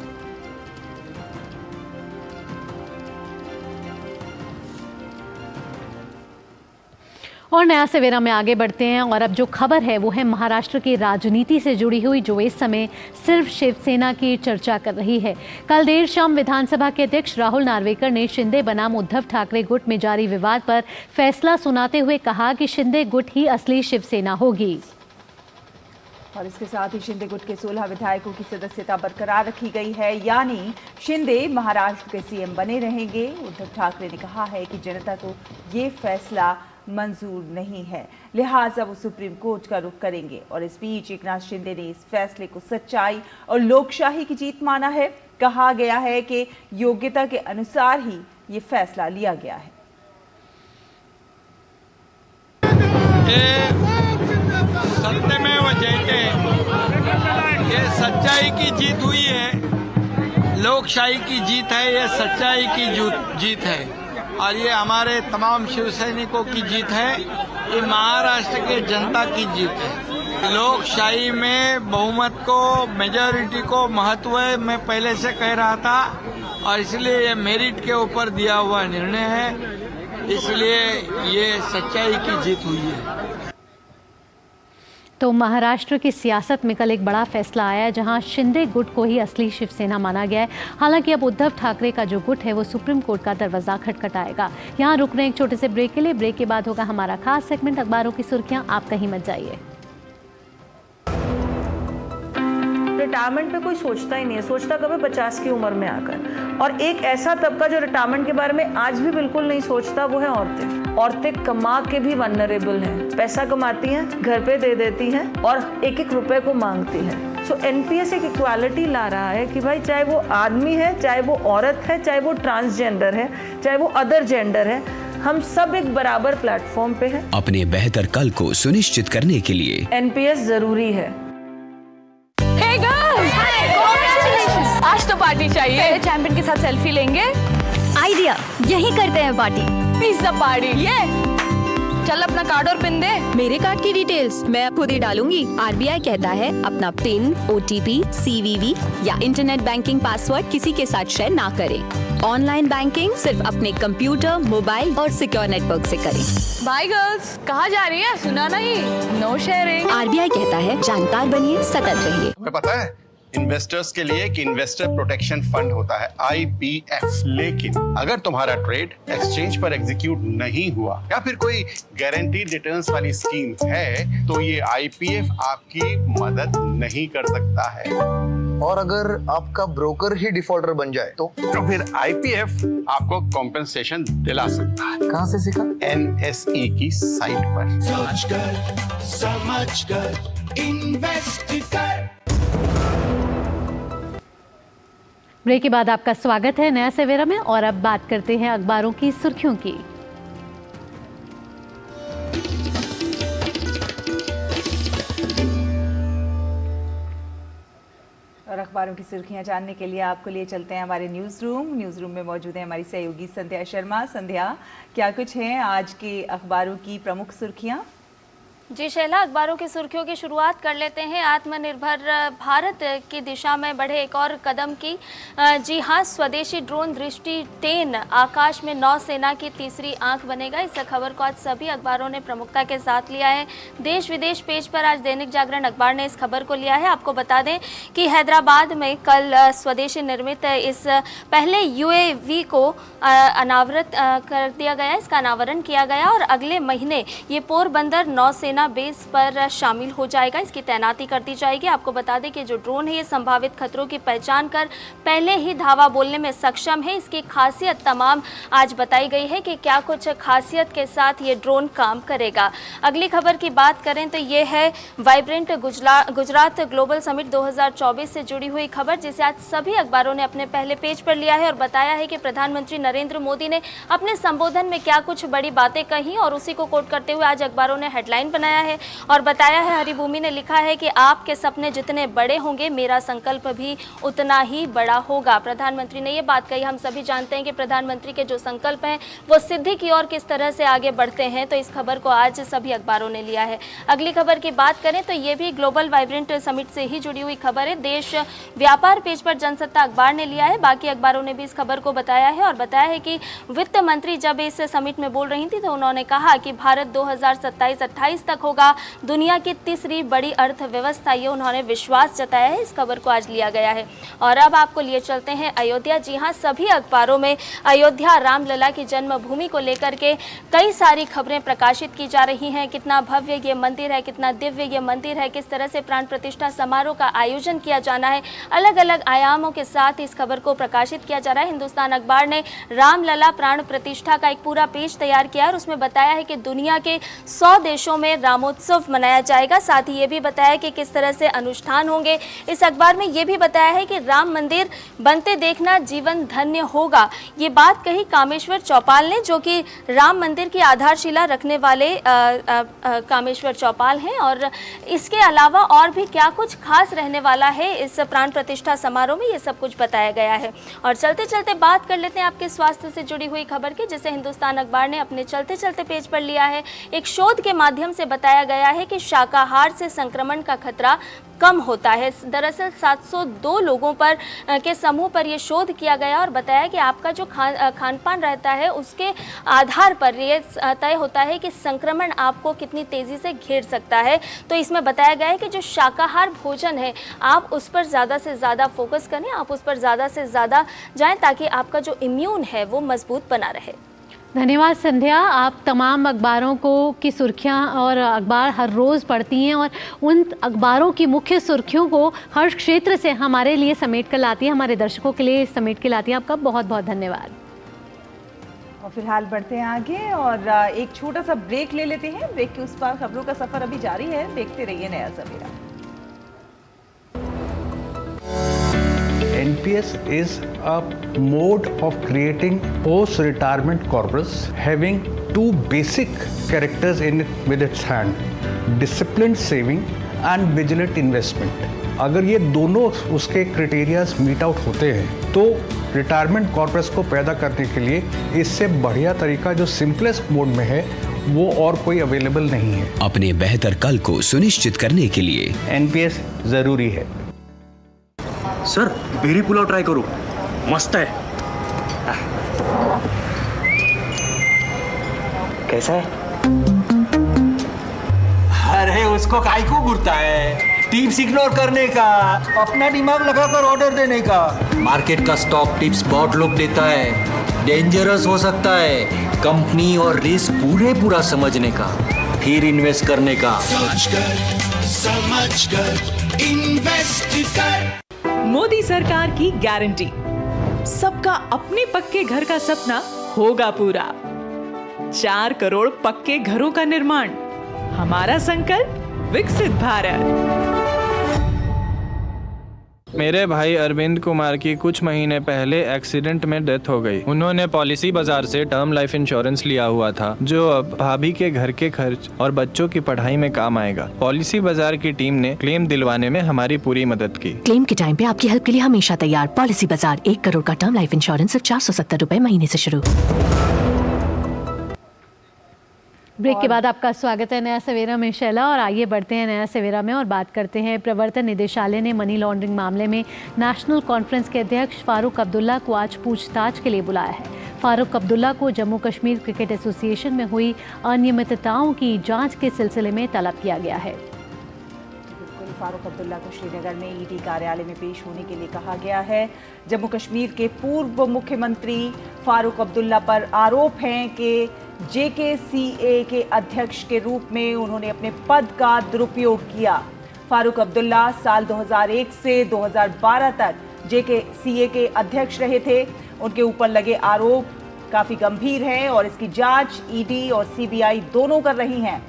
और नया सवेरा में आगे बढ़ते हैं और अब जो खबर है वो है महाराष्ट्र की राजनीति से जुड़ी हुई, जो इस समय सिर्फ शिवसेना की चर्चा कर रही है। कल देर शाम विधानसभा के अध्यक्ष राहुल नार्वेकर ने शिंदे बनाम उद्धव ठाकरे गुट में जारी विवाद पर फैसला सुनाते हुए कहा कि शिंदे गुट ही असली शिवसेना होगी। और इसके साथ ही शिंदे गुट के 16 विधायकों की सदस्यता बरकरार रखी गई है, यानी शिंदे महाराष्ट्र के सीएम बने रहेंगे। उद्धव ठाकरे ने कहा है कि जनता को ये फैसला मंजूर नहीं है, लिहाजा वो सुप्रीम कोर्ट का रुख करेंगे। और इस बीच एकनाथ शिंदे ने इस फैसले को सच्चाई और लोकशाही की जीत माना है। कहा गया है कि योग्यता के अनुसार ही ये फैसला लिया गया है। सत्यमेव जयते, ये सच्चाई की जीत हुई है, लोकशाही की जीत है, ये सच्चाई की जीत है और ये हमारे तमाम शिव सैनिकों की जीत है, ये महाराष्ट्र के जनता की जीत है। लोकशाही में बहुमत को, मेजॉरिटी को महत्व है, मैं पहले से कह रहा था और इसलिए ये मेरिट के ऊपर दिया हुआ निर्णय है, इसलिए ये सच्चाई की जीत हुई है। तो महाराष्ट्र की सियासत में कल एक बड़ा फैसला आया जहां शिंदे गुट को ही असली शिवसेना माना गया है। हालांकि अब उद्धव ठाकरे का जो गुट है वो सुप्रीम कोर्ट का दरवाजा खटखटाएगा। यहां रुक रहे एक छोटे से ब्रेक के लिए। ब्रेक के बाद होगा हमारा खास सेगमेंट अखबारों की सुर्खियां। आप कहीं मत जाइए। रिटायरमेंट पे कोई सोचता ही नहीं है, सोचता कब है 50 की उम्र में आकर। और एक ऐसा तबका जो रिटायरमेंट के बारे में आज भी बिल्कुल नहीं सोचता वो है औरतें। औरतें कमा के भी वनरेबल हैं, पैसा कमाती हैं, घर पे दे देती हैं और एक एक रुपए को मांगती हैं। सो एनपीएस एक इक्वालिटी ला रहा है कि भाई चाहे वो आदमी है, चाहे वो औरत है, चाहे वो ट्रांसजेंडर है, चाहे वो अदर जेंडर है, हम सब एक बराबर प्लेटफॉर्म पे हैं। अपने बेहतर कल को सुनिश्चित करने के लिए एनपीएस जरूरी है। आज तो पार्टी चाहिए। पहले चैंपियन के साथ सेल्फी लेंगे। आइडिया, यही करते हैं पार्टी। Pizza party. ये चल अपना कार्ड और पिन दे। मेरे कार्ड की डिटेल्स मैं खुद ही डालूंगी। आरबीआई कहता है अपना पिन, ओटीपी, सीवीवी या इंटरनेट बैंकिंग पासवर्ड किसी के साथ शेयर ना करें। ऑनलाइन बैंकिंग सिर्फ अपने कंप्यूटर, मोबाइल और सिक्योर नेटवर्क से करें। बाय गर्ल्स, कहाँ जा रही है? सुना नहीं, नो शेयरिंग। आरबीआई कहता है जानकार बनिए, सतर्क रहिए। तुम्हें पता है इन्वेस्टर्स के लिए एक इन्वेस्टर प्रोटेक्शन फंड होता है IPF, लेकिन अगर तुम्हारा ट्रेड एक्सचेंज पर एग्जीक्यूट नहीं हुआ या फिर कोई गारंटीड रिटर्न्स वाली स्कीम है तो ये IPF आपकी मदद नहीं कर सकता है। और अगर आपका ब्रोकर ही डिफॉल्टर बन जाए तो फिर IPF आपको कॉम्पेंसेशन दिला सकता है। कहाँ से सीखा? NSE की साइट पर। सोच कर, समझ कर, इन्वेस्ट कर। ब्रेक के बाद आपका स्वागत है नया सवेरा में और अब बात करते हैं अखबारों की सुर्खियों की। और अखबारों की सुर्खियां जानने के लिए आपको लिए चलते हैं हमारे न्यूज़ रूम में मौजूद है हमारी सहयोगी संध्या शर्मा। संध्या, क्या कुछ है आज के अखबारों की प्रमुख सुर्खियां? जी शैला, अखबारों की सुर्खियों की शुरुआत कर लेते हैं आत्मनिर्भर भारत की दिशा में बढ़े एक और कदम की। जी हाँ, स्वदेशी ड्रोन दृष्टि 10 आकाश में नौसेना की तीसरी आंख बनेगा। इस खबर को आज सभी अखबारों ने प्रमुखता के साथ लिया है। देश विदेश पेज पर आज दैनिक जागरण अखबार ने इस खबर को लिया है। आपको बता दें कि हैदराबाद में कल स्वदेशी निर्मित इस पहले UAV को अनावृत कर दिया गया, इसका अनावरण किया गया और अगले महीने ये पोरबंदर नौसेना बेस पर शामिल हो जाएगा, इसकी तैनाती कर दी जाएगी। आपको बता दें कि जो ड्रोन है ये संभावित खतरों की पहचान कर पहले ही धावा बोलने में सक्षम है। इसकी खासियत तमाम आज बताई गई है कि क्या कुछ खासियत के साथ ये ड्रोन काम करेगा। अगली खबर की बात करें तो ये है वाइब्रेंट गुजरात ग्लोबल समिट 2024 से जुड़ी हुई खबर, जिसे आज सभी अखबारों ने अपने पहले पेज पर लिया है और बताया है कि प्रधानमंत्री नरेंद्र मोदी ने अपने संबोधन में क्या कुछ बड़ी बातें कही और उसी को कोट करते हुए आज अखबारों ने हेडलाइन बनाया है और बताया है। हरिभूमि ने लिखा है कि आपके सपने जितने बड़े होंगे मेरा संकल्प भी उतना ही बड़ा होगा। प्रधानमंत्री ने ये बात कही। हम सभी जानते हैं कि प्रधानमंत्री के जो संकल्प हैं वो सिद्धि की ओर किस तरह से आगे बढ़ते हैं, तो इस खबर को आज सभी अखबारों ने लिया है। अगली खबर की बात करें तो ये भी ग्लोबल वाइब्रेंट समिट से ही जुड़ी हुई खबर है। देश व्यापार पेज पर जनसत्ता अखबार ने लिया है, बाकी अखबारों ने भी इस खबर को बताया है और बताया है कि वित्त मंत्री जब इस समिट में बोल रही थी तो उन्होंने कहा कि भारत 2027-28 तक सार्थक होगा। दुनिया की तीसरी बड़ी अर्थव्यवस्था, ये उन्होंने विश्वास जताया है। इस खबर को आज लिया गया है। और अब आपको लिए चलते हैं अयोध्या। जी हाँ, सभी अखबारों में अयोध्या रामलला की जन्मभूमि को लेकर के कई सारी खबरें प्रकाशित की जा रही हैं। कितना भव्य ये मंदिर है, कितना दिव्य ये मंदिर है, किस तरह से प्राण प्रतिष्ठा समारोह का आयोजन किया जाना है, अलग अलग आयामों के साथ इस खबर को प्रकाशित किया जा रहा है। हिंदुस्तान अखबार ने रामलला प्राण प्रतिष्ठा का एक पूरा पेज तैयार किया और उसमें बताया है कि दुनिया के 100 देशों में रामोत्सव मनाया जाएगा। साथ ही ये भी बताया कि किस तरह से अनुष्ठान होंगे। इस अखबार में ये भी बताया है कि राम मंदिर बनते देखना जीवन धन्य होगा। ये बात कही कामेश्वर चौपाल ने, जो कि राम मंदिर की आधारशिला रखने वाले कामेश्वर चौपाल हैं। और इसके अलावा और भी क्या कुछ खास रहने वाला है इस प्राण प्रतिष्ठा समारोह में, ये सब कुछ बताया गया है। और चलते चलते बात कर लेते हैं आपके स्वास्थ्य से जुड़ी हुई खबर की, जिसे हिंदुस्तान अखबार ने अपने चलते चलते पेज पर लिया है। एक शोध के माध्यम से बताया गया है कि शाकाहार से संक्रमण का खतरा कम होता है। दरअसल 702 लोगों पर के समूह पर यह शोध किया गया और बताया कि आपका जो खान पान रहता है उसके आधार पर ये तय होता है कि संक्रमण आपको कितनी तेज़ी से घेर सकता है। तो इसमें बताया गया है कि जो शाकाहार भोजन है आप उस पर ज़्यादा से ज़्यादा फोकस करें, आप उस पर ज़्यादा से ज़्यादा जाएं ताकि आपका जो इम्यून है वो मजबूत बना रहे। धन्यवाद संध्या। आप तमाम अखबारों को की सुर्खियां और अखबार हर रोज़ पढ़ती हैं और उन अखबारों की मुख्य सुर्खियों को हर क्षेत्र से हमारे लिए समेट कर लाती हैं, हमारे दर्शकों के लिए समेट के लाती हैं। आपका बहुत बहुत धन्यवाद। और फिलहाल बढ़ते हैं आगे और एक छोटा सा ब्रेक ले लेते हैं। ब्रेक के उस पार खबरों का सफर अभी जारी है, देखते रहिए नया सवेरा। NPS is a mode of creating post-retirement corpus having two basic characters with its hand: disciplined saving and vigilant investment. अगर ये दोनों उसके क्राइटेरियाज मीट आउट होते हैं तो रिटायरमेंट कॉर्पस को पैदा करने के लिए इससे बढ़िया तरीका जो सिंपलेस्ट मोड में है वो और कोई अवेलेबल नहीं है। अपने बेहतर कल को सुनिश्चित करने के लिए NPS जरूरी है। सर बेरी पुलाव ट्राई करो, मस्त है। कैसा है? अरे उसको काहे को घूरता है? टिप्स इग्नोर करने का, अपना दिमाग लगाकर ऑर्डर देने का। मार्केट का स्टॉक टिप्स बहुत लोग देता है, डेंजरस हो सकता है। कंपनी और रिस्क पूरा समझने का, फिर इन्वेस्ट करने का। सोच कर समझ कर इन्वेस्ट कर। मोदी सरकार की गारंटी, सबका अपने पक्के घर का सपना होगा पूरा। 4 करोड़ पक्के घरों का निर्माण, हमारा संकल्प विकसित भारत। मेरे भाई अरविंद कुमार की कुछ महीने पहले एक्सीडेंट में डेथ हो गई। उन्होंने पॉलिसी बाजार से टर्म लाइफ इंश्योरेंस लिया हुआ था, जो अब भाभी के घर के खर्च और बच्चों की पढ़ाई में काम आएगा। पॉलिसी बाजार की टीम ने क्लेम दिलवाने में हमारी पूरी मदद की। क्लेम के टाइम पे आपकी हेल्प के लिए हमेशा तैयार। पॉलिसी बाजार, 1 करोड़ का टर्म लाइफ इंश्योरेंस सिर्फ 470 रुपए महीने से शुरू। ब्रेक के बाद आपका स्वागत है नया सवेरा में शैला। और आइए बढ़ते हैं नया सवेरा में और बात करते हैं। प्रवर्तन निदेशालय ने मनी लॉन्ड्रिंग मामले में नेशनल कॉन्फ्रेंस के अध्यक्ष फारूक अब्दुल्ला को आज पूछताछ के लिए बुलाया है। फारूक अब्दुल्ला को जम्मू कश्मीर क्रिकेट एसोसिएशन में हुई अनियमितताओं की जांच के सिलसिले में तलब किया गया है। फारूक अब्दुल्ला को श्रीनगर में ईडी कार्यालय में पेश होने के लिए कहा गया है। जम्मू कश्मीर के पूर्व मुख्यमंत्री फारूक अब्दुल्ला पर आरोप हैं कि JKCA के अध्यक्ष के रूप में उन्होंने अपने पद का दुरुपयोग किया। फारूक अब्दुल्ला साल 2001 से 2012 तक JKCA के अध्यक्ष रहे थे। उनके ऊपर लगे आरोप काफ़ी गंभीर हैं और इसकी जांच ईडी और CBI दोनों कर रही हैं।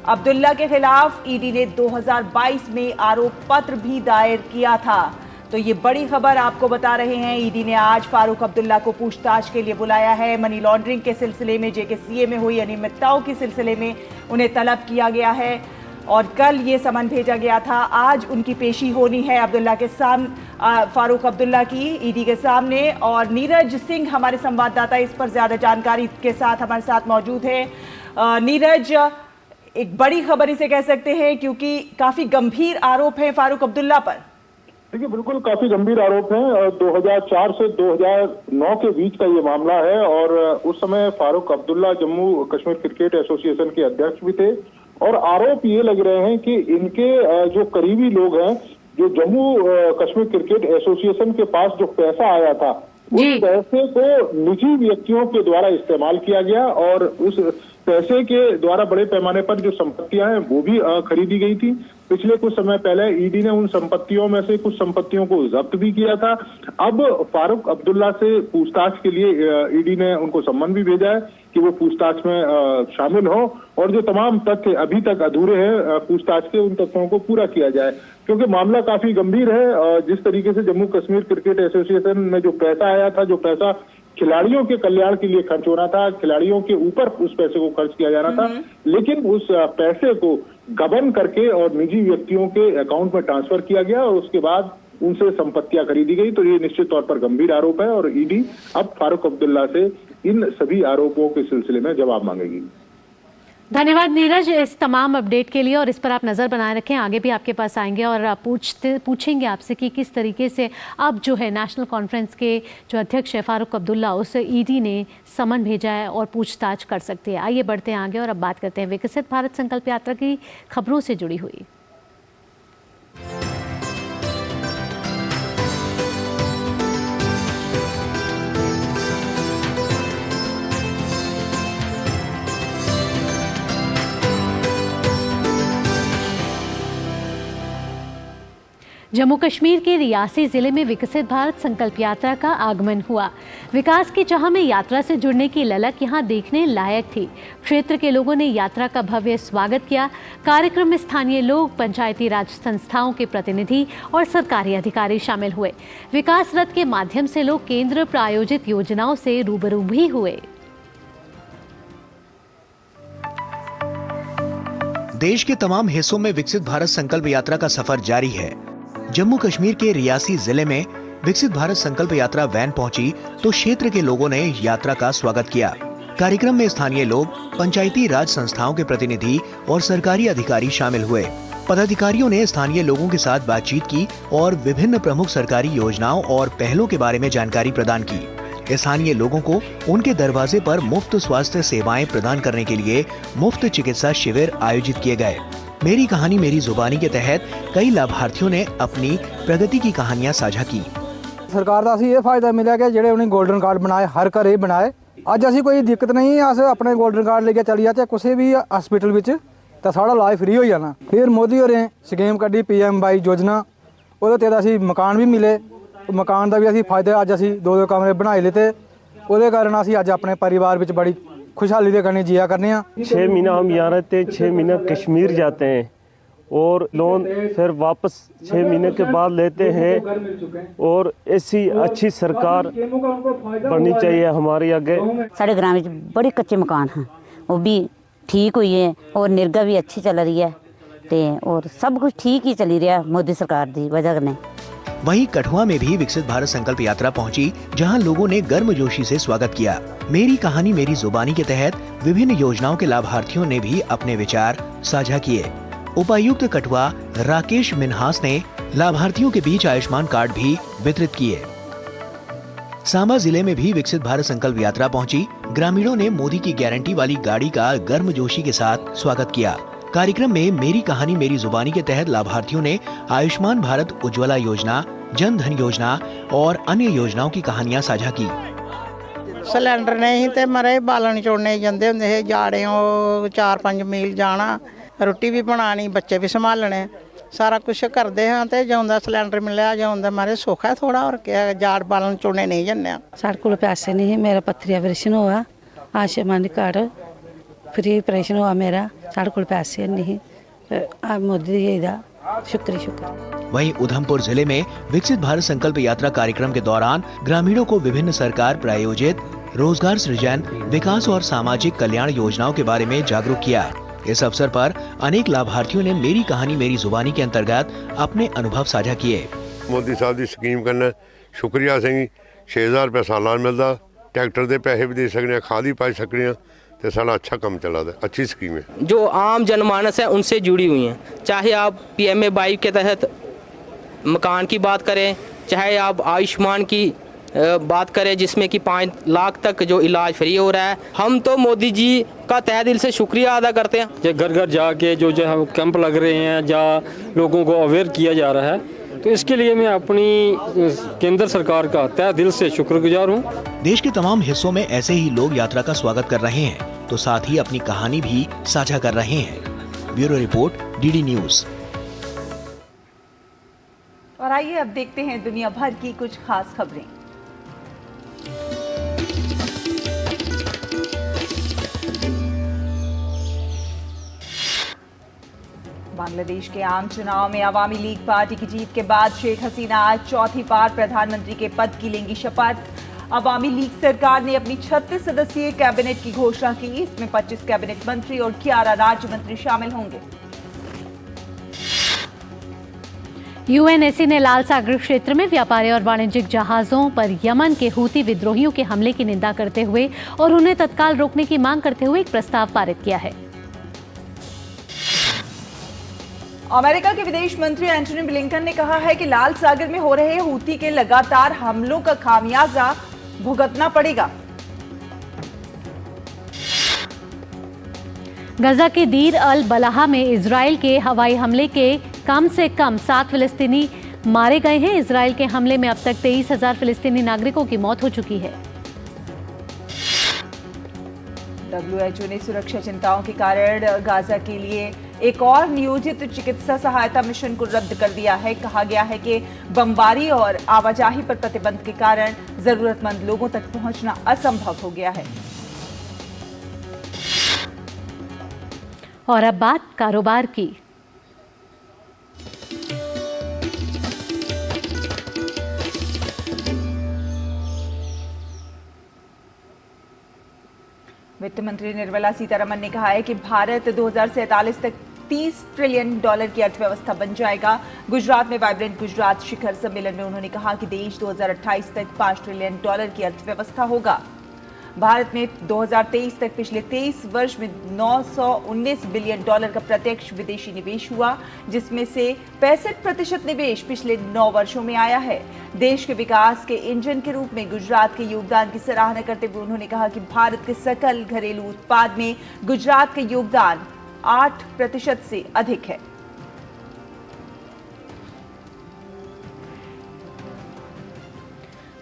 अब्दुल्ला के खिलाफ ईडी ने 2022 में आरोप पत्र भी दायर किया था। तो ये बड़ी खबर आपको बता रहे हैं। ईडी ने आज फारूक अब्दुल्ला को पूछताछ के लिए बुलाया है। मनी लॉन्ड्रिंग के सिलसिले में JKCA में हुई अनियमितताओं के सिलसिले में उन्हें तलब किया गया है और कल ये समन भेजा गया था। आज उनकी पेशी होनी है अब्दुल्ला के सामने, फारूक अब्दुल्ला की ईडी के सामने। और नीरज सिंह हमारे संवाददाता इस पर ज़्यादा जानकारी के साथ हमारे साथ मौजूद है। नीरज, एक बड़ी खबर इसे कह सकते हैं क्योंकि काफ़ी गंभीर आरोप हैं फारूक अब्दुल्ला पर। देखिए, बिल्कुल काफी गंभीर आरोप हैं। 2004 से 2009 के बीच का ये मामला है और उस समय फारूक अब्दुल्ला जम्मू कश्मीर क्रिकेट एसोसिएशन के अध्यक्ष भी थे और आरोप ये लग रहे हैं कि इनके जो करीबी लोग हैं, जो जम्मू कश्मीर क्रिकेट एसोसिएशन के पास जो पैसा आया था, उस पैसे को निजी व्यक्तियों के द्वारा इस्तेमाल किया गया और उस पैसे के द्वारा बड़े पैमाने पर जो संपत्तियां हैं वो भी खरीदी गई थी। पिछले कुछ समय पहले ईडी ने उन संपत्तियों में से कुछ संपत्तियों को जब्त भी किया था। अब फारूक अब्दुल्ला से पूछताछ के लिए ईडी ने उनको सम्मन भी भेजा है कि वो पूछताछ में शामिल हो और जो तमाम तथ्य अभी तक अधूरे हैं पूछताछ के, उन तथ्यों को पूरा किया जाए, क्योंकि मामला काफी गंभीर है। जिस तरीके से जम्मू कश्मीर क्रिकेट एसोसिएशन में जो पैसा आया था, जो पैसा खिलाड़ियों के कल्याण के लिए खर्च होना था, खिलाड़ियों के ऊपर उस पैसे को खर्च किया जाना था, लेकिन उस पैसे को गबन करके और निजी व्यक्तियों के अकाउंट में ट्रांसफर किया गया और उसके बाद उनसे संपत्तियां खरीदी गई। तो ये निश्चित तौर पर गंभीर आरोप है और ईडी अब फारूक अब्दुल्ला से इन सभी आरोपों के सिलसिले में जवाब मांगेगी। धन्यवाद नीरज इस तमाम अपडेट के लिए, और इस पर आप नज़र बनाए रखें, आगे भी आपके पास आएंगे और पूछेंगे आपसे कि किस तरीके से अब जो है नेशनल कॉन्फ्रेंस के जो अध्यक्ष है फारूक अब्दुल्ला, उसे ईडी ने समन भेजा है और पूछताछ कर सकती है। आइए बढ़ते हैं आगे और अब बात करते हैं विकसित भारत संकल्प यात्रा की खबरों से जुड़ी हुई। जम्मू कश्मीर के रियासी जिले में विकसित भारत संकल्प यात्रा का आगमन हुआ। विकास की चाह में यात्रा से जुड़ने की ललक यहां देखने लायक थी। क्षेत्र के लोगों ने यात्रा का भव्य स्वागत किया। कार्यक्रम में स्थानीय लोग, पंचायती राज संस्थाओं के प्रतिनिधि और सरकारी अधिकारी शामिल हुए। विकास रथ के माध्यम से लोग केंद्र प्रायोजित योजनाओं से रूबरू भी हुए। देश के तमाम हिस्सों में विकसित भारत संकल्प यात्रा का सफर जारी है। जम्मू कश्मीर के रियासी जिले में विकसित भारत संकल्प यात्रा वैन पहुंची तो क्षेत्र के लोगों ने यात्रा का स्वागत किया। कार्यक्रम में स्थानीय लोग, पंचायती राज संस्थाओं के प्रतिनिधि और सरकारी अधिकारी शामिल हुए। पदाधिकारियों ने स्थानीय लोगों के साथ बातचीत की और विभिन्न प्रमुख सरकारी योजनाओं और पहलों के बारे में जानकारी प्रदान की। स्थानीय लोगों को उनके दरवाजे पर मुफ्त स्वास्थ्य सेवाएं प्रदान करने के लिए मुफ्त चिकित्सा शिविर आयोजित किए गए। मेरी कहानी मेरी जुबानी के तहत कई लाभार्थियों ने अपनी प्रगति की कहानियां साझा की। सरकार का असी ये फायदा मिला कि जेडे उन्हें गोल्डन कार्ड बनाए, हर घर ये बनाए। अज असी कोई दिक्कत नहीं, अस अपने गोल्डन कार्ड लेके चली जाते किसी भी हॉस्पिटल विच तो साड़ा इलाज फ्री हो जाना। फिर मोदी होरें स्कीम कड्डी PMY योजना, वो तहत असी मकान भी मिले। मकान का भी असी फायदा, अज असी 2 कमरे बनाए लेते, वो कारण असी अज अपने परिवार विच बड़ी खुशहाली दे करने जिया करने। 6 महीना हम यहाँ रहते हैं, 6 महीना कश्मीर जाते हैं और लोन फिर वापस 6 महीने के बाद लेते हैं। और ऐसी अच्छी सरकार बननी चाहिए हमारी आगे। साढ़े ग्राम में बड़े कच्चे मकान हैं, वो भी ठीक हुई है और निर्गा भी अच्छी चल रही है और सब कुछ ठीक ही चली रहा है मोदी सरकार की वजह ने। वहीं कठुआ में भी विकसित भारत संकल्प यात्रा पहुंची, जहां लोगों ने गर्मजोशी से स्वागत किया। मेरी कहानी मेरी जुबानी के तहत विभिन्न योजनाओं के लाभार्थियों ने भी अपने विचार साझा किए। उपायुक्त कठुआ राकेश मिन्हास ने लाभार्थियों के बीच आयुष्मान कार्ड भी वितरित किए। सांबा जिले में भी विकसित भारत संकल्प यात्रा पहुंची। ग्रामीणों ने मोदी की गारंटी वाली गाड़ी का गर्मजोशी के साथ स्वागत किया। कार्यक्रम में मेरी कहानी मेरी जुबानी के तहत लाभार्थियों ने आयुष्मान भारत उज्ज्वला योजना, जन धन योजना और अन्य योजनाओं की कहानियां साझा की। सिलेंडर नहीं तो मरे बालन चोड़ने जाते होंगे, जाड़े 4-5 मील जाना, रोटी भी बनानी, बच्चे भी संभालने, सारा कुछ करते हैं। तो जो सिलेंडर मिले जो मारे सौखा है थोड़ा, और क्या जाड़ बालन चोड़ने नहीं जाने। साढ़े को पैसे नहीं, मेरा पत्थरी ऑपरेशन हुआ, आयुष्मान कार्ड फ्री ऑपरेशन हुआ मेरा, साढ़े को पैसे नहीं, मोदी दा शुक्रिया। वहीं उधमपुर जिले में विकसित भारत संकल्प यात्रा कार्यक्रम के दौरान ग्रामीणों को विभिन्न सरकार प्रायोजित रोजगार सृजन, विकास और सामाजिक कल्याण योजनाओं के बारे में जागरूक किया। इस अवसर पर अनेक लाभार्थियों ने मेरी कहानी मेरी जुबानी के अंतर्गत अपने अनुभव साझा किए। मोदी साहब की स्कीम करना शुक्रिया सिंह, 6000 रुपये सालाना मिलता, ट्रैक्टर के पैसे भी दे सकते, खाद भी पा सकते, तो सारा अच्छा काम चला था, अच्छी स्कीम है। जो आम जनमानस है उनसे जुड़ी हुई हैं, चाहे आप PMY के तहत मकान की बात करें, चाहे आप आयुष्मान की बात करें जिसमें कि 5 लाख तक जो इलाज फ्री हो रहा है। हम तो मोदी जी का तहे दिल से शुक्रिया अदा करते हैं। जो घर घर जाके जो है कैंप लग रहे हैं, जहाँ लोगों को अवेयर किया जा रहा है, तो इसके लिए मैं अपनी केंद्र सरकार का तहे दिल से शुक्रगुजार हूँ। देश के तमाम हिस्सों में ऐसे ही लोग यात्रा का स्वागत कर रहे हैं, तो साथ ही अपनी कहानी भी साझा कर रहे हैं। Bureau report, DD news. और आइए अब देखते हैं दुनिया भर की कुछ खास खबरें। बांग्लादेश के आम चुनाव में अवामी लीग पार्टी की जीत के बाद शेख हसीना आज चौथी बार प्रधानमंत्री के पद की लेंगी शपथ। अवामी लीग सरकार ने अपनी 36 सदस्यीय कैबिनेट की घोषणा की। इसमें 25 कैबिनेट मंत्री और 11 राज्य मंत्री शामिल होंगे। यूएनएससी ने लाल सागर क्षेत्र में व्यापारी और वाणिज्यिक जहाजों पर यमन के हूती विद्रोहियों के हमले की निंदा करते हुए और उन्हें तत्काल रोकने की मांग करते हुए एक प्रस्ताव पारित किया है। अमेरिका के विदेश मंत्री एंटनी ब्लिंकन ने कहा है कि लाल सागर में हो रहे हूती के लगातार हमलों का खामियाजा भुगतना पड़ेगा। गजा के दीर अल बलाहा में इजराइल के हवाई हमले के कम से कम 7 फिलिस्तीनी मारे गए हैं। इजराइल के हमले में अब तक 23,000 फिलिस्तीनी नागरिकों की मौत हो चुकी है। WHO ने सुरक्षा चिंताओं के कारण गाजा के लिए एक और नियोजित चिकित्सा सहायता मिशन को रद्द कर दिया है। कहा गया है कि बमबारी और आवाजाही पर प्रतिबंध के कारण जरूरतमंद लोगों तक पहुंचना असंभव हो गया है। और अब बात कारोबार की। वित्त मंत्री निर्मला सीतारमण ने कहा है कि भारत 2047 तक $30 ट्रिलियन की अर्थव्यवस्था बन जाएगा। गुजरात में वाइब्रेंट गुजरात शिखर सम्मेलन में उन्होंने कहा कि देश 2028 तक $5 ट्रिलियन की अर्थव्यवस्था होगा। भारत में 2023 तक पिछले 23 वर्ष में $919 बिलियन का प्रत्यक्ष विदेशी निवेश हुआ, जिसमें से 65% निवेश पिछले 9 वर्षों में आया है। देश के विकास के इंजन के रूप में गुजरात के योगदान की सराहना करते हुए उन्होंने कहा कि भारत के सकल घरेलू उत्पाद में गुजरात का योगदान 8% से अधिक है।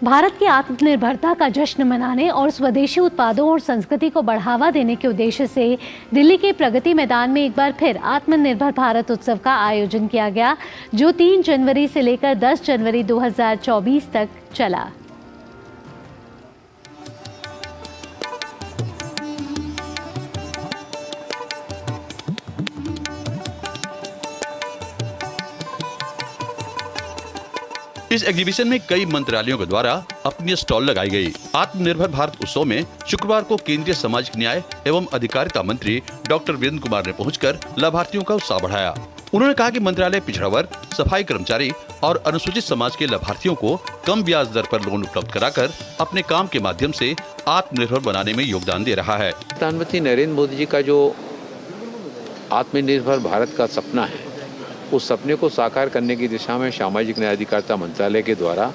भारत की आत्मनिर्भरता का जश्न मनाने और स्वदेशी उत्पादों और संस्कृति को बढ़ावा देने के उद्देश्य से दिल्ली के प्रगति मैदान में एक बार फिर आत्मनिर्भर भारत उत्सव का आयोजन किया गया, जो 3 जनवरी से लेकर 10 जनवरी 2024 तक चला। इस एग्जीबिशन में कई मंत्रालयों के द्वारा अपनी स्टॉल लगाई गई। आत्मनिर्भर भारत उत्सव में शुक्रवार को केंद्रीय सामाजिक न्याय एवं अधिकारिता मंत्री डॉक्टर वीरेंद्र कुमार ने पहुंचकर लाभार्थियों का उत्साह बढ़ाया। उन्होंने कहा कि मंत्रालय पिछड़ा वर्ग, सफाई कर्मचारी और अनुसूचित समाज के लाभार्थियों को कम ब्याज दर पर लोन उपलब्ध कराकर अपने काम के माध्यम से आत्मनिर्भर बनाने में योगदान दे रहा है। प्रधानमंत्री नरेंद्र मोदी जी का जो आत्मनिर्भर भारत का सपना है, उस सपने को साकार करने की दिशा में सामाजिक न्याय अधिकारिता मंत्रालय के द्वारा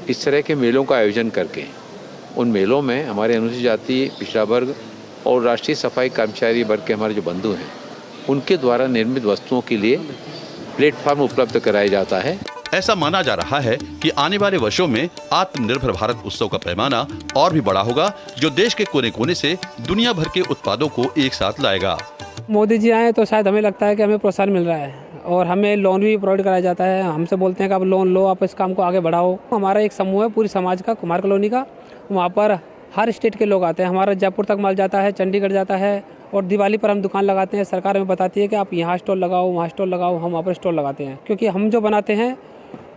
इस तरह के मेलों का आयोजन करके उन मेलों में हमारे अनुसूचित जाति, पिछड़ा वर्ग और राष्ट्रीय सफाई कर्मचारी वर्ग के हमारे जो बंधु हैं, उनके द्वारा निर्मित वस्तुओं के लिए प्लेटफॉर्म उपलब्ध कराया जाता है। ऐसा माना जा रहा है कि आने वाले वर्षों में आत्मनिर्भर भारत उत्सव का पैमाना और भी बड़ा होगा, जो देश के कोने कोने से दुनिया भर के उत्पादों को एक साथ लाएगा। मोदी जी आए तो शायद हमें लगता है कि हमें प्रोत्साहन मिल रहा है और हमें लोन भी प्रोवाइड कराया जाता है। हमसे बोलते हैं कि आप लोन लो, आप इस काम को आगे बढ़ाओ। हमारा एक समूह है पूरी समाज का, कुमार कॉलोनी का, वहाँ पर हर स्टेट के लोग आते हैं। हमारा जयपुर तक माल जाता है, चंडीगढ़ जाता है और दिवाली पर हम दुकान लगाते हैं। सरकार हमें बताती है कि आप यहाँ स्टॉल लगाओ, वहाँ स्टॉल लगाओ, हम वहाँ पर स्टॉल लगाते हैं, क्योंकि हम जो बनाते हैं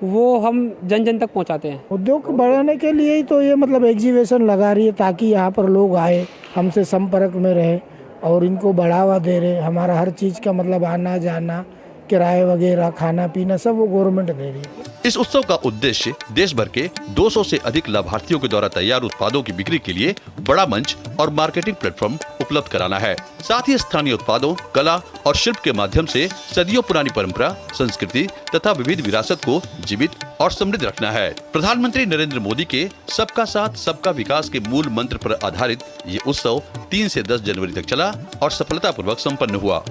वो हम जन जन तक पहुँचाते हैं। उद्योग बढ़ाने के लिए ही तो ये मतलब एग्जीबिशन लगा रही है, ताकि यहाँ पर लोग आए, हमसे संपर्क में रहे और इनको बढ़ावा दे रहे। हमारा हर चीज़ का मतलब आना जाना, किराए वगैरह, खाना पीना सब वो गवर्नमेंट दे रही है। इस उत्सव का उद्देश्य देश भर के 200 से अधिक लाभार्थियों के द्वारा तैयार उत्पादों की बिक्री के लिए बड़ा मंच और मार्केटिंग प्लेटफॉर्म उपलब्ध कराना है। साथ ही स्थानीय उत्पादों, कला और शिल्प के माध्यम से सदियों पुरानी परंपरा, संस्कृति तथा विविध विरासत को जीवित और समृद्ध रखना है। प्रधानमंत्री नरेंद्र मोदी के सबका साथ सबका विकास के मूल मंत्र पर आधारित ये उत्सव 3 से 10 जनवरी तक चला और सफलतापूर्वक संपन्न हुआ।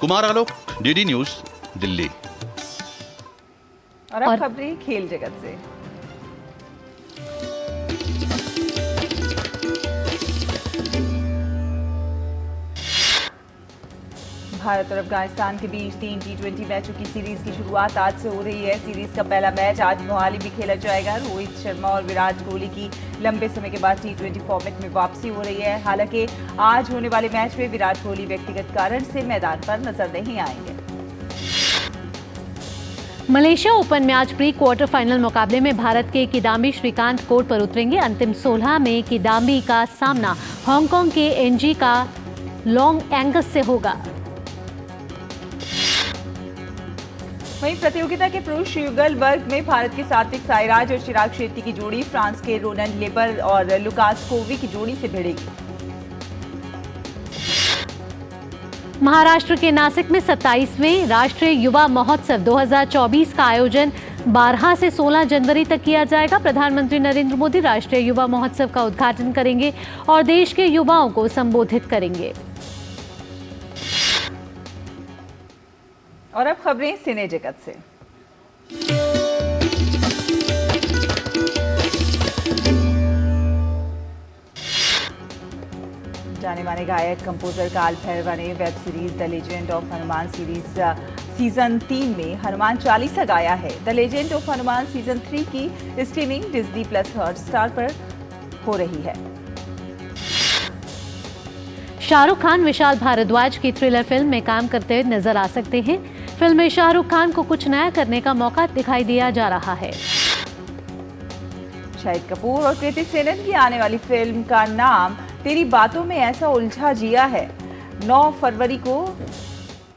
Kumar Alok, DD news, Delhi. और अब खबरें खेल जगत से। भारत और अफगानिस्तान के बीच 3 T20 मैचों की सीरीज की शुरुआत आज से हो रही है। सीरीज का पहला मैच आज मोहाली में खेला जाएगा। रोहित शर्मा और विराट कोहली की लंबे समय के बाद T20 फॉर्मेट में वापसी हो रही है। हालांकि आज होने वाले मैच में विराट कोहली व्यक्तिगत कारण से मैदान पर नजर नहीं आएंगे। मलेशिया ओपन में आज प्री क्वार्टर फाइनल मुकाबले में भारत के किदाम्बी श्रीकांत कोर्ट पर उतरेंगे। अंतिम 16 में किदाम्बी का सामना हांगकांग के एनजी का लॉन्ग एंगस से होगा। वहीं प्रतियोगिता के पुरुष युगल वर्ग में भारत के सात्विक साईराज और चिराग शेट्टी की जोड़ी फ्रांस के रोनन लेबर और लुकास कोवी की जोड़ी से भिड़ेगी। महाराष्ट्र के नासिक में 27वें राष्ट्रीय युवा महोत्सव 2024 का आयोजन 12 से 16 जनवरी तक किया जाएगा। प्रधानमंत्री नरेंद्र मोदी राष्ट्रीय युवा महोत्सव का उद्घाटन करेंगे और देश के युवाओं को संबोधित करेंगे। और अब खबरें सिने जगत से। जाने माने गायक कंपोजर काल भैरवा ने web series the legend of Hanuman series season 3 में हनुमान चालीसा गाया है। The legend of Hanuman season 3 की स्ट्रीमिंग डिज्नी प्लस हॉटस्टार पर हो रही है। शाहरुख खान विशाल भारद्वाज की थ्रिलर फिल्म में काम करते हुए नजर आ सकते हैं। फिल्म में शाहरुख खान को कुछ नया करने का मौका दिखाई दिया जा रहा है। शाहिद कपूर और कृति सेनन की आने वाली फिल्म का नाम तेरी बातों में ऐसा उलझा जिया है 9 फरवरी को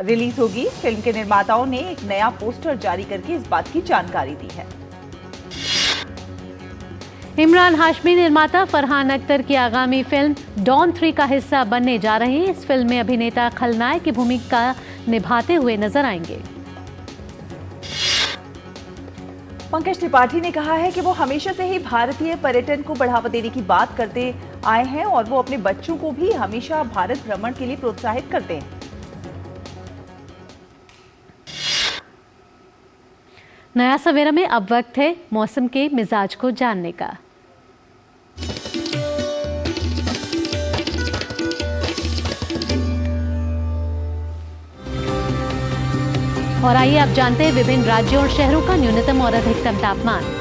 रिलीज होगी। फिल्म के निर्माताओं ने एक नया पोस्टर जारी करके इस बात की जानकारी दी है। इमरान हाशमी निर्माता फरहान अख्तर की आगामी फिल्म डॉन 3 का हिस्सा बनने जा रहे हैं। इस फिल्म में अभिनेता खलनायक की भूमिका निभाते हुए नजर आएंगे। पंकज त्रिपाठी ने कहा है कि वो हमेशा से ही भारतीय पर्यटन को बढ़ावा देने की बात करते आए हैं और वो अपने बच्चों को भी हमेशा भारत भ्रमण के लिए प्रोत्साहित करते हैं। नया सवेरा में अब वक्त है मौसम के मिजाज को जानने का। और आइए अब जानते हैं विभिन्न राज्यों और शहरों का न्यूनतम और अधिकतम तापमान।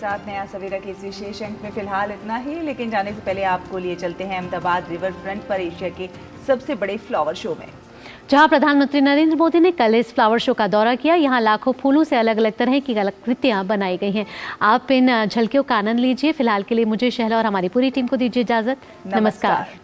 साथ नया सवेरा के इस विशेष अंक में फिलहाल इतना ही, लेकिन जाने से पहले आपको लिए चलते हैं अहमदाबाद रिवर फ्रंट पर एशिया के सबसे बड़े फ्लावर शो में, जहां प्रधानमंत्री नरेंद्र मोदी ने कल इस फ्लावर शो का दौरा किया। यहां लाखों फूलों से अलग अलग तरह की कलाकृतियां बनाई गई हैं। आप इन झलकियों का आनंद लीजिए। फिलहाल के लिए मुझे, शहला और हमारी पूरी टीम को दीजिए इजाजत। नमस्कार।